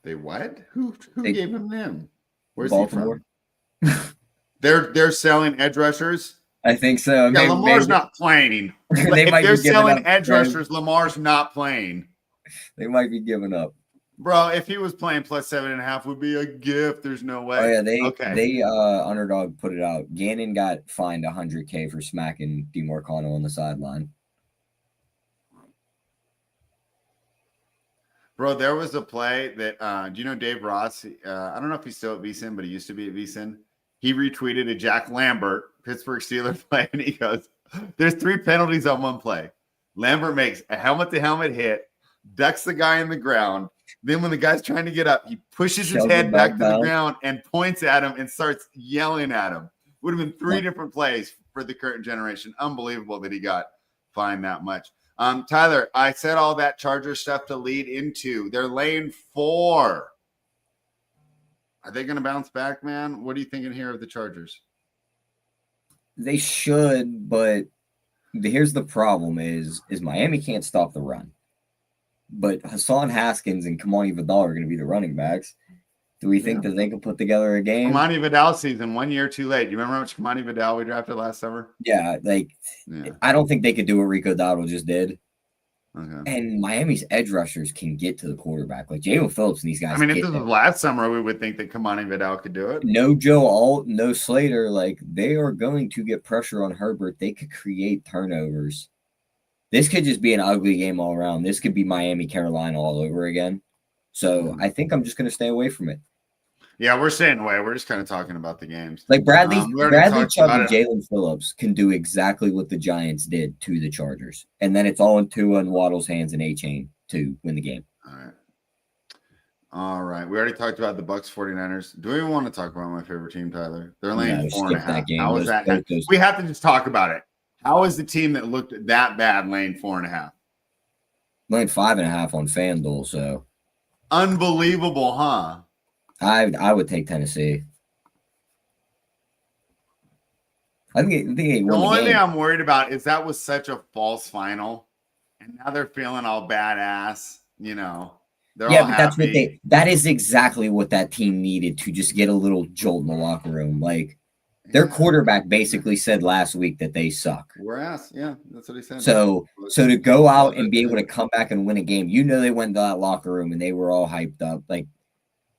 They what? Who gave him them? Where's Baltimore? he from? They're selling edge rushers. I think so. Yeah, Lamar's not playing. If they're selling edge rushers, Lamar's not playing. They might be giving up. Bro, if he was playing plus 7.5 would be a gift. There's no way. Oh yeah, they Underdog put it out. Gannon got fined $100K for smacking DeMarcano on the sideline. Bro, there was a play that do you know Dave Ross? I don't know if he's still at VSiN, but he used to be at VSiN. He retweeted a Jack Lambert Pittsburgh Steelers play, and he goes, "There's 3 penalties on one play. Lambert makes a helmet-to-helmet hit, ducks the guy in the ground. Then when the guy's trying to get up, he pushes his head back to the ground and points at him and starts yelling at him. Would have been 3 different plays for the current generation. Unbelievable that he got fined that much. Tyler, I said all that Charger stuff to lead into their lane 4. Are they going to bounce back, man? What are you thinking here of the Chargers? They should, but here's the problem is Miami can't stop the run. But Hassan Haskins and Kamani Vidal are going to be the running backs. Do we think that they can put together a game? Kamani Vidal season 1 year too late. You remember how much Kamani Vidal we drafted last summer? Yeah, I don't think they could do what Rico Dowdle just did. Okay. And Miami's edge rushers can get to the quarterback. Like Jalen Phillips and these guys. I mean, if this was last summer, we would think that Kamani Vidal could do it. No Joe Alt, no Slater. Like, they are going to get pressure on Herbert. They could create turnovers. This could just be an ugly game all around. This could be Miami, Carolina all over again. So I think I'm just going to stay away from it. Yeah, we're staying away. We're just kind of talking about the games. Like Bradley Chubb and Jalen Phillips can do exactly what the Giants did to the Chargers. And then it's all in Tua and Waddle's hands and A-Chain to win the game. All right. We already talked about the Bucks 49ers. Do we even want to talk about my favorite team, Tyler? They're laying 4.5. How is that? We have to just talk about it. How is the team that looked that bad laying 4.5? Laying 5.5 on FanDuel, so. Unbelievable, huh? I would take Tennessee. I think the only thing I'm worried about is that was such a false final, and now they're feeling all badass. You know, they're all happy. That is exactly what that team needed to just get a little jolt in the locker room. Like their quarterback basically said last week that they suck. We're ass. Yeah, that's what he said. So to go out and be able to come back and win a game, they went to that locker room and they were all hyped up. Like.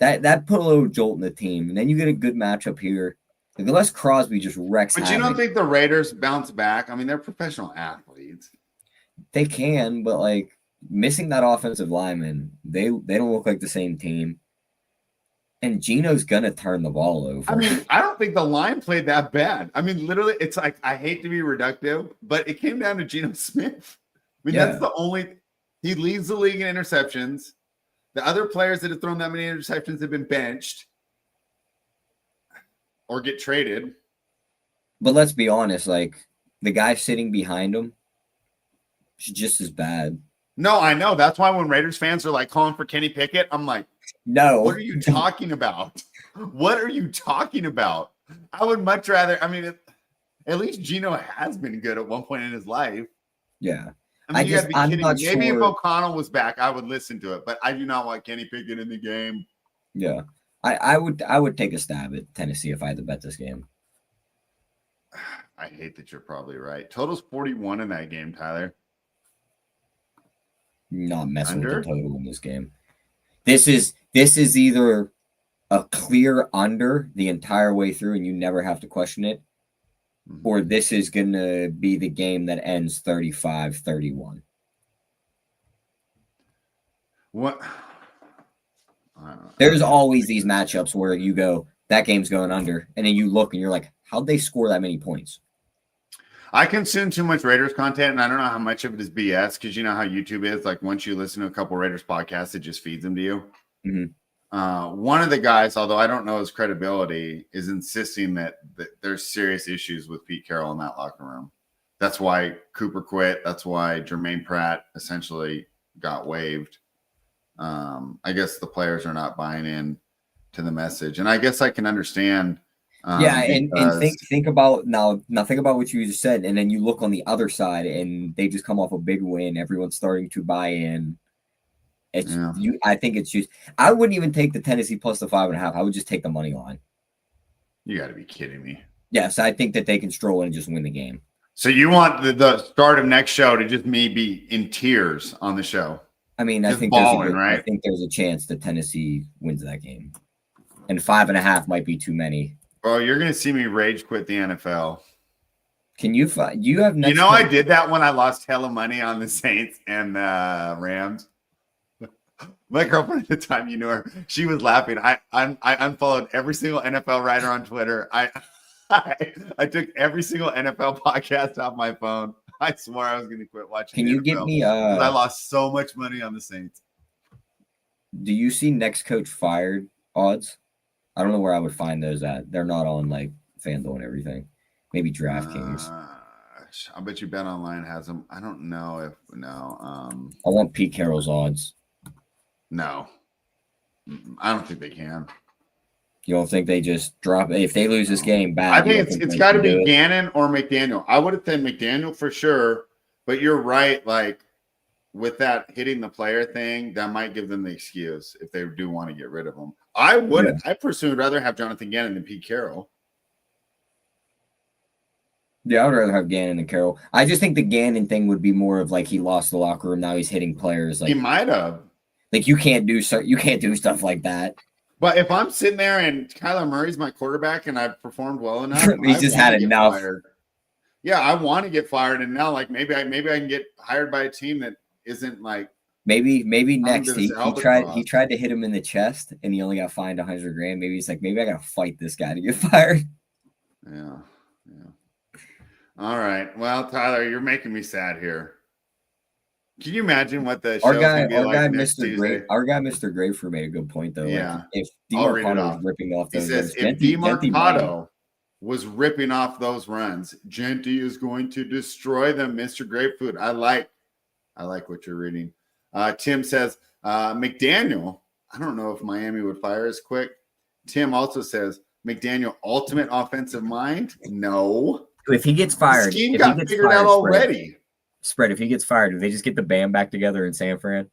That put a little jolt in the team, and then you get a good matchup here. Like, unless Crosby just wrecks. But you don't think the Raiders bounce back? I mean, they're professional athletes. They can, but like missing that offensive lineman, they don't look like the same team. And Geno's gonna turn the ball over. I mean, I don't think the line played that bad. I mean, literally, it's like I hate to be reductive, but it came down to Geno Smith. I mean, that's the only. He leads the league in interceptions. The other players that have thrown that many interceptions have been benched or get traded. But let's be honest, like the guy sitting behind him is just as bad. No, I know. That's why when Raiders fans are like calling for Kenny Pickett, I'm like, no. What are you talking about? What are you talking about? I would much rather. I mean, at least Geno has been good at one point in his life. Yeah. I mean, you gotta be kidding me. Maybe if O'Connell was back, I would listen to it, but I do not want Kenny Pickett in the game. Yeah. I would take a stab at Tennessee if I had to bet this game. I hate that you're probably right. Total's 41 in that game, Tyler. Not messing with the total in this game. This is either a clear under the entire way through and you never have to question it, or this is going to be the game that ends 35-31. What? There's always these matchups where you go, that game's going under, and then you look and you're like, how'd they score that many points? I consume too much Raiders content, and I don't know how much of it is BS because you know how YouTube is. Like once you listen to a couple Raiders podcasts, it just feeds them to you. Mm-hmm. One of the guys, although I don't know his credibility, is insisting that there's serious issues with Pete Carroll in that locker room. That's why Cooper quit. That's why Jermaine Pratt essentially got waived. I guess the players are not buying in to the message, and I guess I can understand. And think about think about what you just said, and then you look on the other side, and they just come off a big win. Everyone's starting to buy in. I think it's just. I wouldn't even take the Tennessee plus the 5.5. I would just take the money line. You got to be kidding me. Yes, I think that they can stroll in and just win the game. So you want the start of next show to just me be in tears on the show? I mean, I think there's a chance that Tennessee wins that game, and 5.5 might be too many. Bro, you're gonna see me rage quit the NFL. Can you find? You have next. I did that when I lost hella money on the Saints and Rams. My girlfriend at the time, you knew her. She was laughing. I unfollowed every single NFL writer on Twitter. I took every single NFL podcast off my phone. I swore I was going to quit watching. Can you give me? I lost so much money on the Saints. Do you see next coach fired odds? I don't know where I would find those at. They're not on like FanDuel and everything. Maybe DraftKings. I bet you Bet Online has them. I don't know if I want Pete Carroll's odds. No, I don't think they can. You don't think they just drop it? If they lose this game bad, I think it's got to be Gannon or McDaniel. I would have said McDaniel for sure, but you're right. Like with that hitting the player thing, that might give them the excuse if they do want to get rid of him. I would. Yeah. I personally would rather have Jonathan Gannon than Pete Carroll. Yeah, I would rather have Gannon than Carroll. I just think the Gannon thing would be more of like he lost the locker room. Now he's hitting players. Like he might have. Like you can't do stuff like that. But if I'm sitting there and Kyler Murray's my quarterback and I've performed well enough, he just had enough. Fired. Yeah, I want to get fired, and now like maybe I can get hired by a team that isn't like maybe next he tried to hit him in the chest and he only got fined $100,000. Maybe he's like, maybe I gotta fight this guy to get fired. Yeah. All right. Well, Tyler, you're making me sad here. Can you imagine what the show's gonna be like next Tuesday? Our guy, Mr. Grafer, made a good point though. Yeah. Like, if DeMarcado was ripping off those, he says if DeMarcado was ripping off those runs, Genty is going to destroy them. Mr. Grapefruit. I like what you're reading. Tim says McDaniel. I don't know if Miami would fire as quick. Tim also says McDaniel ultimate offensive mind. No. If he gets fired, the scheme got figured out already. Spread, if he gets fired, do they just get the band back together in San Fran?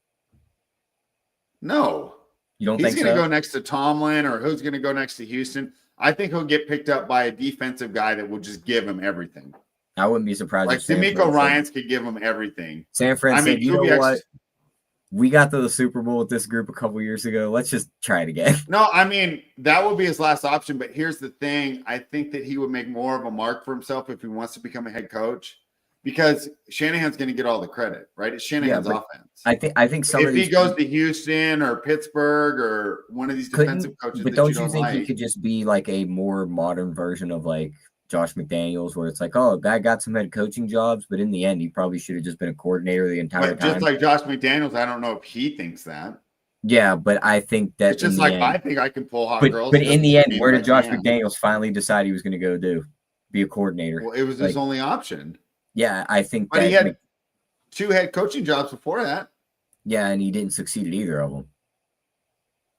No. You don't think so? He's going to go next to Tomlin, or who's going to go next to Houston? I think he'll get picked up by a defensive guy that will just give him everything. I wouldn't be surprised. Like D'Amico Ryans could give him everything. San Fran said, you know what? We got to the Super Bowl with this group a couple years ago. Let's just try it again. No, I mean, that would be his last option. But here's the thing. I think that he would make more of a mark for himself if he wants to become a head coach. Because Shanahan's going to get all the credit, right? It's Shanahan's offense. I think if he goes to Houston or Pittsburgh or one of these defensive coaches, but don't you think he could just be like a more modern version of like Josh McDaniels, where it's like, oh, guy got some head coaching jobs, but in the end, he probably should have just been a coordinator the entire time. Just like Josh McDaniels, I don't know if he thinks that. Yeah, but I think that it's just like I think I can pull hot girls. But in the end, where did Josh McDaniels finally decide he was going to go do? Be a coordinator? Well, it was his only option. Yeah, I think but he had 2 head coaching jobs before that. Yeah, and he didn't succeed at either of them.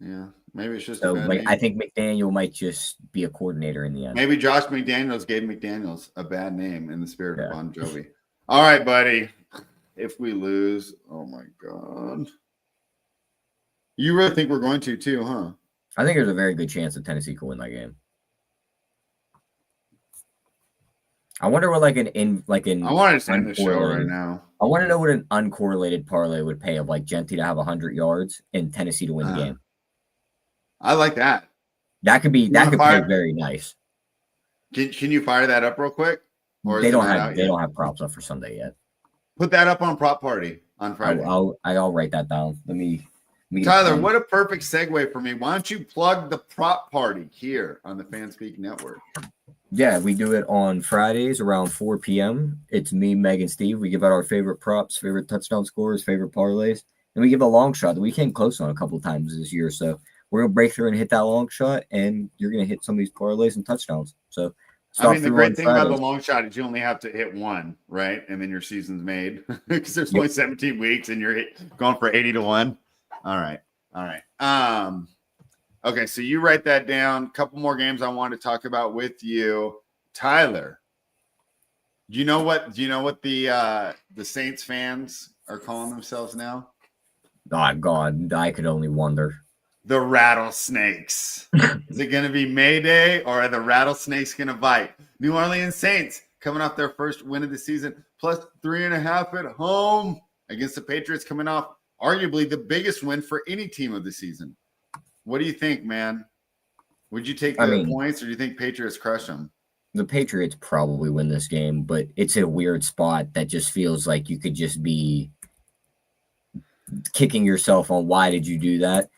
Yeah, maybe it's just I think McDaniel might just be a coordinator in the end. Maybe Josh McDaniels gave McDaniels a bad name in the spirit of Bon Jovi. All right, buddy. If we lose, oh my God. You really think we're going to too, huh? I think there's a very good chance that Tennessee could win that game. I wonder what I want to send the show right now. I want to know what an uncorrelated parlay would pay of like Genty to have 100 yards and Tennessee to win the game. I like that. That could be pay very nice. Can you fire that up real quick? Or they don't have props up for Sunday yet. Put that up on Prop Party on Friday. I'll write that down. Let me Tyler, what a perfect segue for me. Why don't you plug the Prop Party here on the Fanspeak Network? Yeah, we do it on Fridays around 4 p.m. It's me, Meg, and Steve. We give out our favorite props, favorite touchdown scores, favorite parlays, and we give a long shot that we came close on a couple of times this year. So we're going to break through and hit that long shot, and you're going to hit some of these parlays and touchdowns. So the great thing about the long shot is you only have to hit one, right? And then your season's made because there's only 17 weeks, and you're going for 80-1. All right. Okay, so you write that down. A couple more games I want to talk about with you, Tyler. Do you know what the Saints fans are calling themselves now? Oh God, I could only wonder. The Rattlesnakes. Is it going to be Mayday, or are the Rattlesnakes going to bite? New Orleans Saints coming off their first win of the season, plus 3.5 at home against the Patriots, coming off arguably the biggest win for any team of the season. What do you think, man? Would you take the points, or do you think Patriots crush them? The Patriots probably win this game, but it's a weird spot that just feels like you could just be kicking yourself on why did you do that.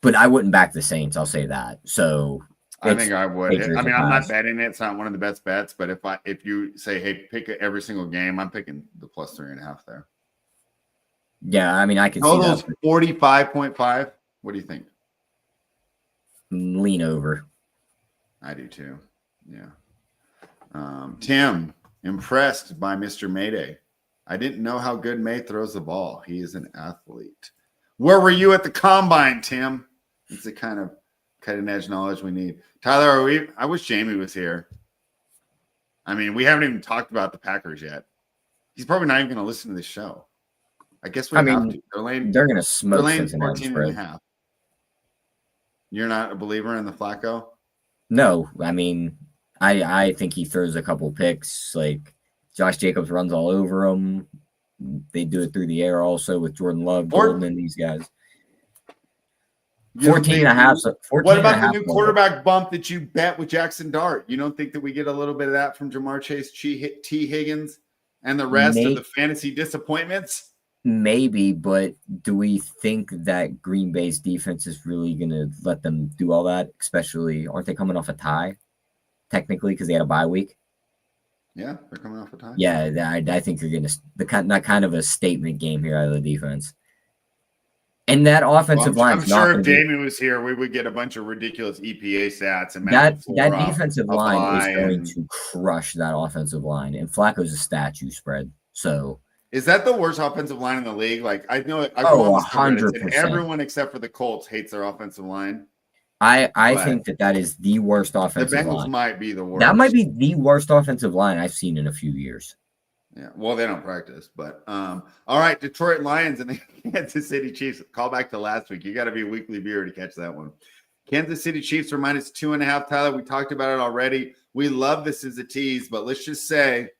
But I wouldn't back the Saints, I'll say that. So I think I would. I'm not betting it. It's not one of the best bets, but if you say, hey, pick every single game, I'm picking the plus 3.5 there. Yeah, I can see that. 45.5. What do you think? Lean over. I do too. Yeah. Tim, impressed by Mr. Mayday. I didn't know how good May throws the ball. He is an athlete. Where were you at the combine, Tim? It's the kind of cutting edge knowledge we need. Tyler, I wish Jamie was here. I mean, we haven't even talked about the Packers yet. He's probably not even going to listen to this show. I guess we have to. They're going to smoke Cincinnati 14.5. You're not a believer in the Flacco? No, I mean, I think he throws a couple picks. Like Josh Jacobs runs all over him. They do it through the air also with Jordan Love, Goldman, these guys. 14.5. What about the new quarterback bump that you bet with Jackson Dart? You don't think that we get a little bit of that from Jamar Chase, T. Higgins, and the rest of the fantasy disappointments? Maybe, but do we think that Green Bay's defense is really going to let them do all that? Especially, aren't they coming off a tie, technically, because they had a bye week? Yeah, they're coming off a tie. Yeah, I think you're getting that kind of a statement game here out of the defense. And that offensive line. I'm sure if Damien was here, we would get a bunch of ridiculous EPA stats. And that defensive line is going to crush that offensive line. And Flacco's a statue spread. So is that the worst offensive line in the league? Like I know, 100%. Everyone except for the Colts hates their offensive line. I think that is the worst offensive line. The Bengals might be the worst. That might be the worst offensive line I've seen in a few years. Yeah, well, they don't practice, but all right, Detroit Lions and the Kansas City Chiefs. Call back to last week. You got to be a weekly viewer to catch that one. Kansas City Chiefs are -2.5. Tyler, we talked about it already. We love this as a tease, but let's just say,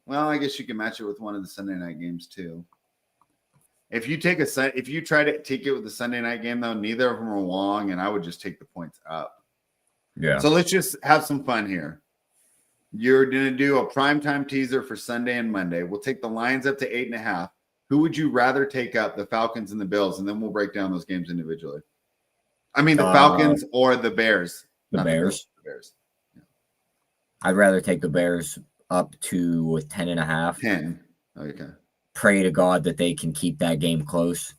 well, I guess you can match it with one of the Sunday night games too. If you try to take it with the Sunday night game, though, neither of them are long, and I would just take the points up. Yeah. So let's just have some fun here. You're going to do a primetime teaser for Sunday and Monday. We'll take the Lions up to 8.5. Who would you rather take up, the Falcons and the Bills? And then we'll break down those games individually. I mean, the Falcons or the Bears? The Bears. The Bears. Yeah. I'd rather take the Bears up to 10.5. 10. Okay. Pray to God that they can keep that game close.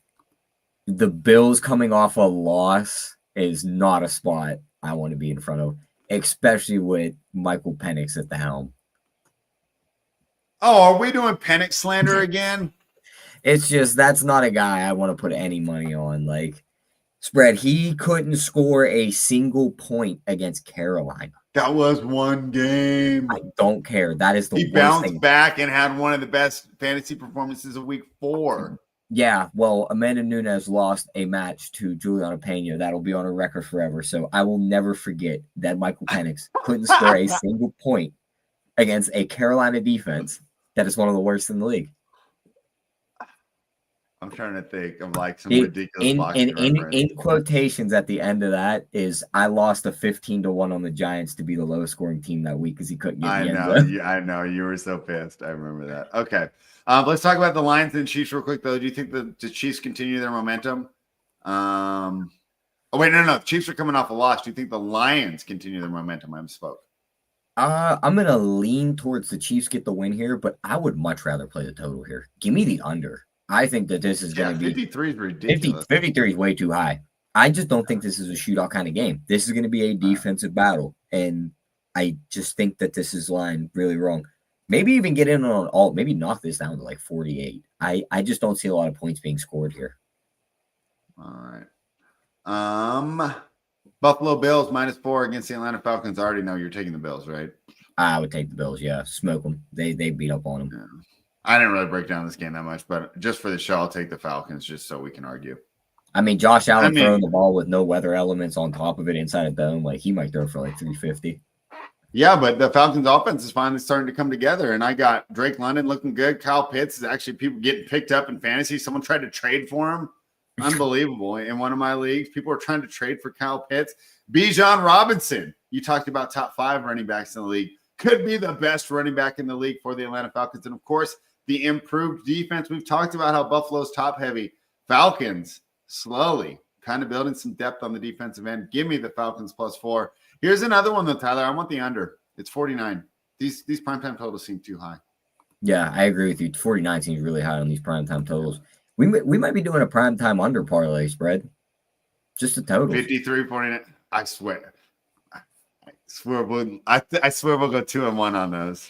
The Bills coming off a loss is not a spot I want to be in front of, especially with Michael Penix at the helm. Oh, are we doing Penix slander again? It's just that's not a guy I want to put any money on. Like, spread, he couldn't score a single point against Carolina. That was one game. I don't care. That is the worst thing. He bounced back and had one of the best fantasy performances of week 4. Yeah, well, Amanda Nunes lost a match to Juliana Pena. That'll be on a record forever. So I will never forget that Michael Penix couldn't score a single point against a Carolina defense that is one of the worst in the league. I'm trying to think of like some ridiculous in quotations at the end of that is I lost a 15-1 on the Giants to be the lowest scoring team that week because he couldn't get I know. You were so pissed. I remember that. Okay. Let's talk about the Lions and Chiefs real quick, though. Do you think the Chiefs continue their momentum? Oh, wait, no. The Chiefs are coming off a loss. Do you think the Lions continue their momentum? I misspoke. I'm going to lean towards the Chiefs get the win here, but I would much rather play the total here. Give me the under. I think that this is going to be 53 is ridiculous. 53 is way too high. I just don't think this is a shootout kind of game. This is going to be a defensive battle, and I just think that this is line really wrong. Maybe even get in on all. Maybe knock this down to like 48. I just don't see a lot of points being scored here. All right. Buffalo Bills -4 against the Atlanta Falcons. I already know you're taking the Bills, right? I would take the Bills. Yeah, smoke them. They beat up on them. Yeah. I didn't really break down this game that much, but just for the show, I'll take the Falcons just so we can argue. I mean, Josh Allen throwing the ball with no weather elements on top of it inside a dome, like he might throw for like 350. Yeah, but the Falcons offense is finally starting to come together, and I got Drake London looking good. Kyle Pitts is actually people getting picked up in fantasy. Someone tried to trade for him. Unbelievable. In one of my leagues, people are trying to trade for Kyle Pitts. Bijan Robinson, you talked about top 5 running backs in the league. Could be the best running back in the league for the Atlanta Falcons. And, of course, the improved defense. We've talked about how Buffalo's top heavy. Falcons slowly kind of building some depth on the defensive end. Give me the Falcons +4. Here's another one though, Tyler. I want the under. It's 49. These primetime totals seem too high. Yeah, I agree with you. 49 seems really high on these primetime totals. We might be doing a primetime under parlay spread. Just a total. 53, 49. I swear. I swear we'll go 2-1 on those.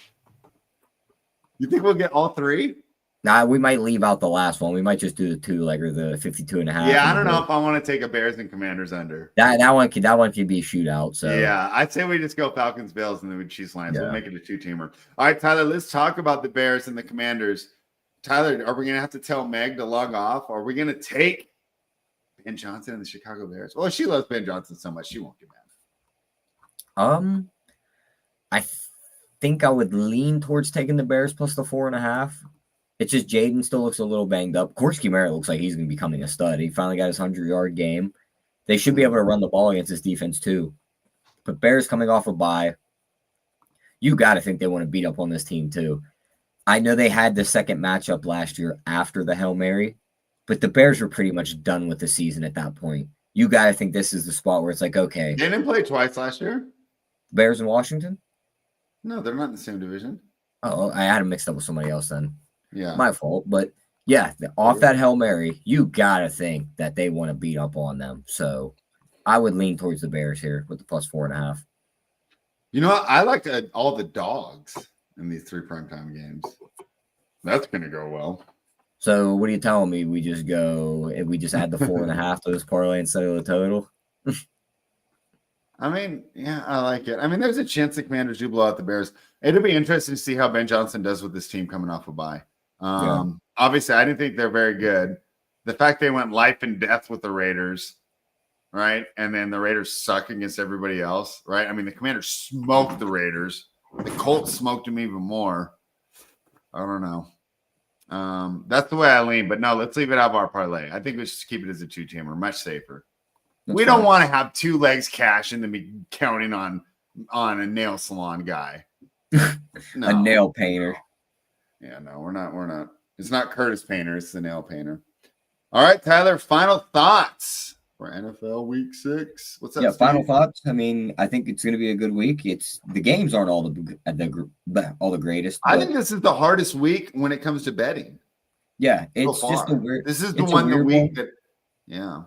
You think we'll get all three? Nah, we might leave out the last one. We might just do the 2-legger, the 52.5. Yeah, I don't know if I want to take a Bears and Commanders under. That one could be a shootout. So yeah, I'd say we just go Falcons, Bills, and then we choose Lions. Yeah. We'll make it a 2-teamer. All right, Tyler, let's talk about the Bears and the Commanders. Tyler, are we gonna have to tell Meg to log off? Are we gonna take Ben Johnson and the Chicago Bears? Well, she loves Ben Johnson so much she won't get mad. I think I would lean towards taking the Bears plus the 4.5. It's just Jaden still looks a little banged up. Korski Merritt looks like he's going to be becoming a stud. He finally got his 100-yard game. They should be able to run the ball against this defense too. But Bears coming off a bye, you got to think they want to beat up on this team too. I know they had the second matchup last year after the Hail Mary, but the Bears were pretty much done with the season at that point. You got to think this is the spot where it's like, okay. They didn't play twice last year? Bears in Washington? No, they're not in the same division. Oh, I had them mixed up with somebody else then. Yeah. My fault. But yeah, off that Hail Mary, you got to think that they want to beat up on them. So I would lean towards the Bears here with the plus 4.5. You know what? I like all the dogs in these 3 primetime games. That's going to go well. So what are you telling me? We just add the 4.5 to this parlay instead of the total? I mean, yeah, I like it. I mean, there's a chance the Commanders do blow out the Bears. It'll be interesting to see how Ben Johnson does with this team coming off a bye. Obviously, I didn't think they're very good. The fact they went life and death with the Raiders, right? And then the Raiders suck against everybody else, right? I mean, the Commanders smoked the Raiders. The Colts smoked them even more. I don't know. That's the way I lean. But no, let's leave it out of our parlay. I think we should keep it as a 2-teamer. Much safer. We don't want to have 2 legs cash and then be counting on a nail salon guy. No. A nail painter. Yeah, no, we're not. It's not Curtis Painter. It's the nail painter. All right, Tyler, final thoughts for NFL Week 6. What's up? Yeah, Steve? final thoughts. I mean, I think it's going to be a good week. The games aren't all the greatest. I think this is the hardest week when it comes to betting. Yeah, it's just the weird. This is the week that. Yeah.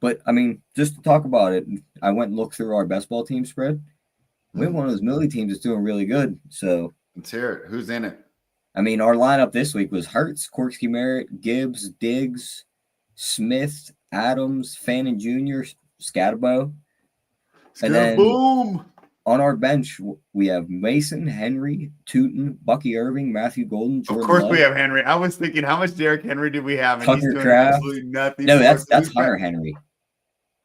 But, I mean, just to talk about it, I went and looked through our best ball team spread. We have one of those Millie teams that's doing really good. So let's hear it. Who's in it? I mean, our lineup this week was Hurts, Korski Merritt, Gibbs, Diggs, Smith, Adams, Fannin Jr., Scatterbo. And then boom! On our bench, we have Mason, Henry, Tootin, Bucky Irving, Matthew Golden, Jordan Of course Love. We have Henry. I was thinking, how much Derrick Henry did we have? And Tucker he's doing Kraft. absolutely nothing. No, that's Hunter Henry.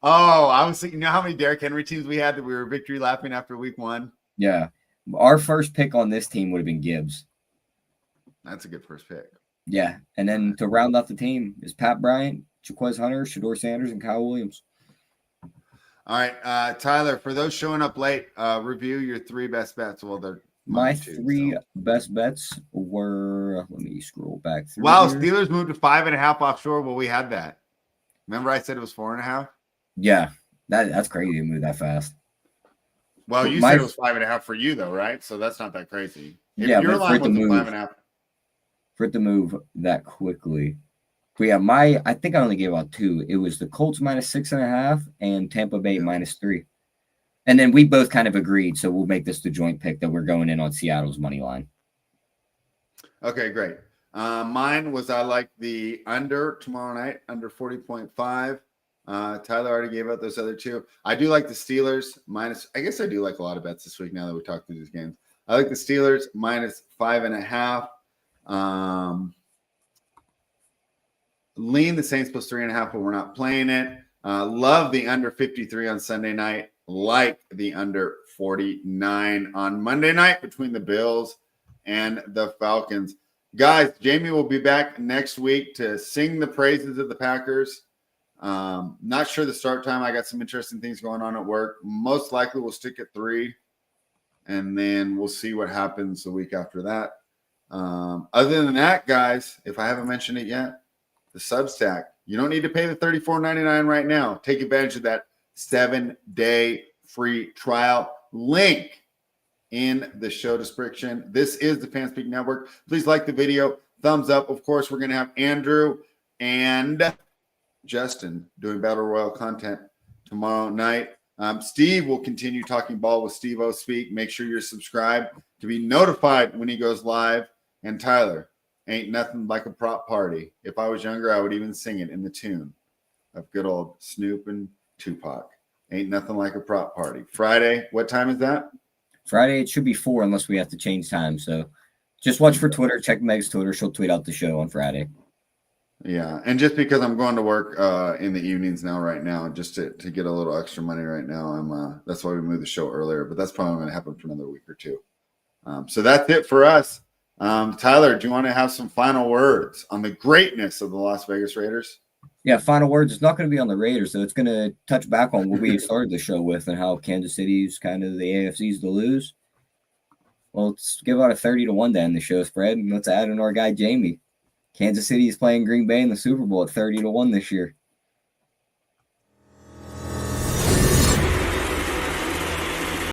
Oh, I was thinking, you know how many Derrick Henry teams we had that we were victory lapping after week 1? Yeah. Our first pick on this team would have been Gibbs. That's a good first pick. Yeah. And then to round out the team is Pat Bryant, Jaquez Hunter, Shador Sanders, and Kyle Williams. All right, Tyler, for those showing up late, review your 3 best bets. Well, they're my 3 best bets were, let me scroll back through. Wow, here. Steelers moved to 5.5 offshore. Well, we had that. Remember I said it was 4.5? Yeah, that's crazy to move that fast. Well, you said it was 5.5 for you, though, right? So that's not that crazy. If yeah, your line was 5.5. For it to move that quickly. But yeah, I think I only gave out 2. It was the Colts minus 6.5 and Tampa Bay minus 3. And then we both kind of agreed, so we'll make this the joint pick that we're going in on Seattle's money line. Okay, great. Mine was I like the under tomorrow night, under 40.5. Tyler already gave out those other 2. I do like the Steelers minus. I guess I do like a lot of bets this week now that we talked through these games. I like the Steelers minus 5.5. Lean the Saints plus 3.5, but we're not playing it. Love the under 53 on Sunday night. Like the under 49 on Monday night between the Bills and the Falcons. Guys, Jamie will be back next week to sing the praises of the Packers. Not sure the start time. I got some interesting things going on at work. Most likely we'll stick at 3, and then we'll see what happens the week after that. Other than that, guys, if I haven't mentioned it yet, the Substack. You don't need to pay the $34.99 right now. Take advantage of that 7-day free trial. Link in the show description. This is the Fanspeak Network. Please like the video. Thumbs up. Of course, we're going to have Andrew and Justin doing Battle Royale content tomorrow night. Steve will continue talking ball with Steve O Speak. Make sure you're subscribed to be notified when he goes live. And Tyler, ain't nothing like a prop party. If I was younger, I would even sing it in the tune of good old Snoop and Tupac. Ain't nothing like a prop party. Friday, what time is that? Friday, it should be 4 unless we have to change time. So just watch for Twitter. Check Meg's Twitter. She'll tweet out the show on Friday. Yeah, and just because I'm going to work in the evenings now, right now, just to get a little extra money right now, that's why we moved the show earlier. But that's probably going to happen for another week or two. So that's it for us. Tyler, do you want to have some final words on the greatness of the Las Vegas Raiders? Yeah, final words. It's not going to be on the Raiders, so it's going to touch back on what we started the show with and how Kansas City's kind of the AFC's to lose. Well, let's give out a 30-1 to end the show spread, and let's add in our guy Jamie. Kansas City is playing Green Bay in the Super Bowl at 30-1 this year.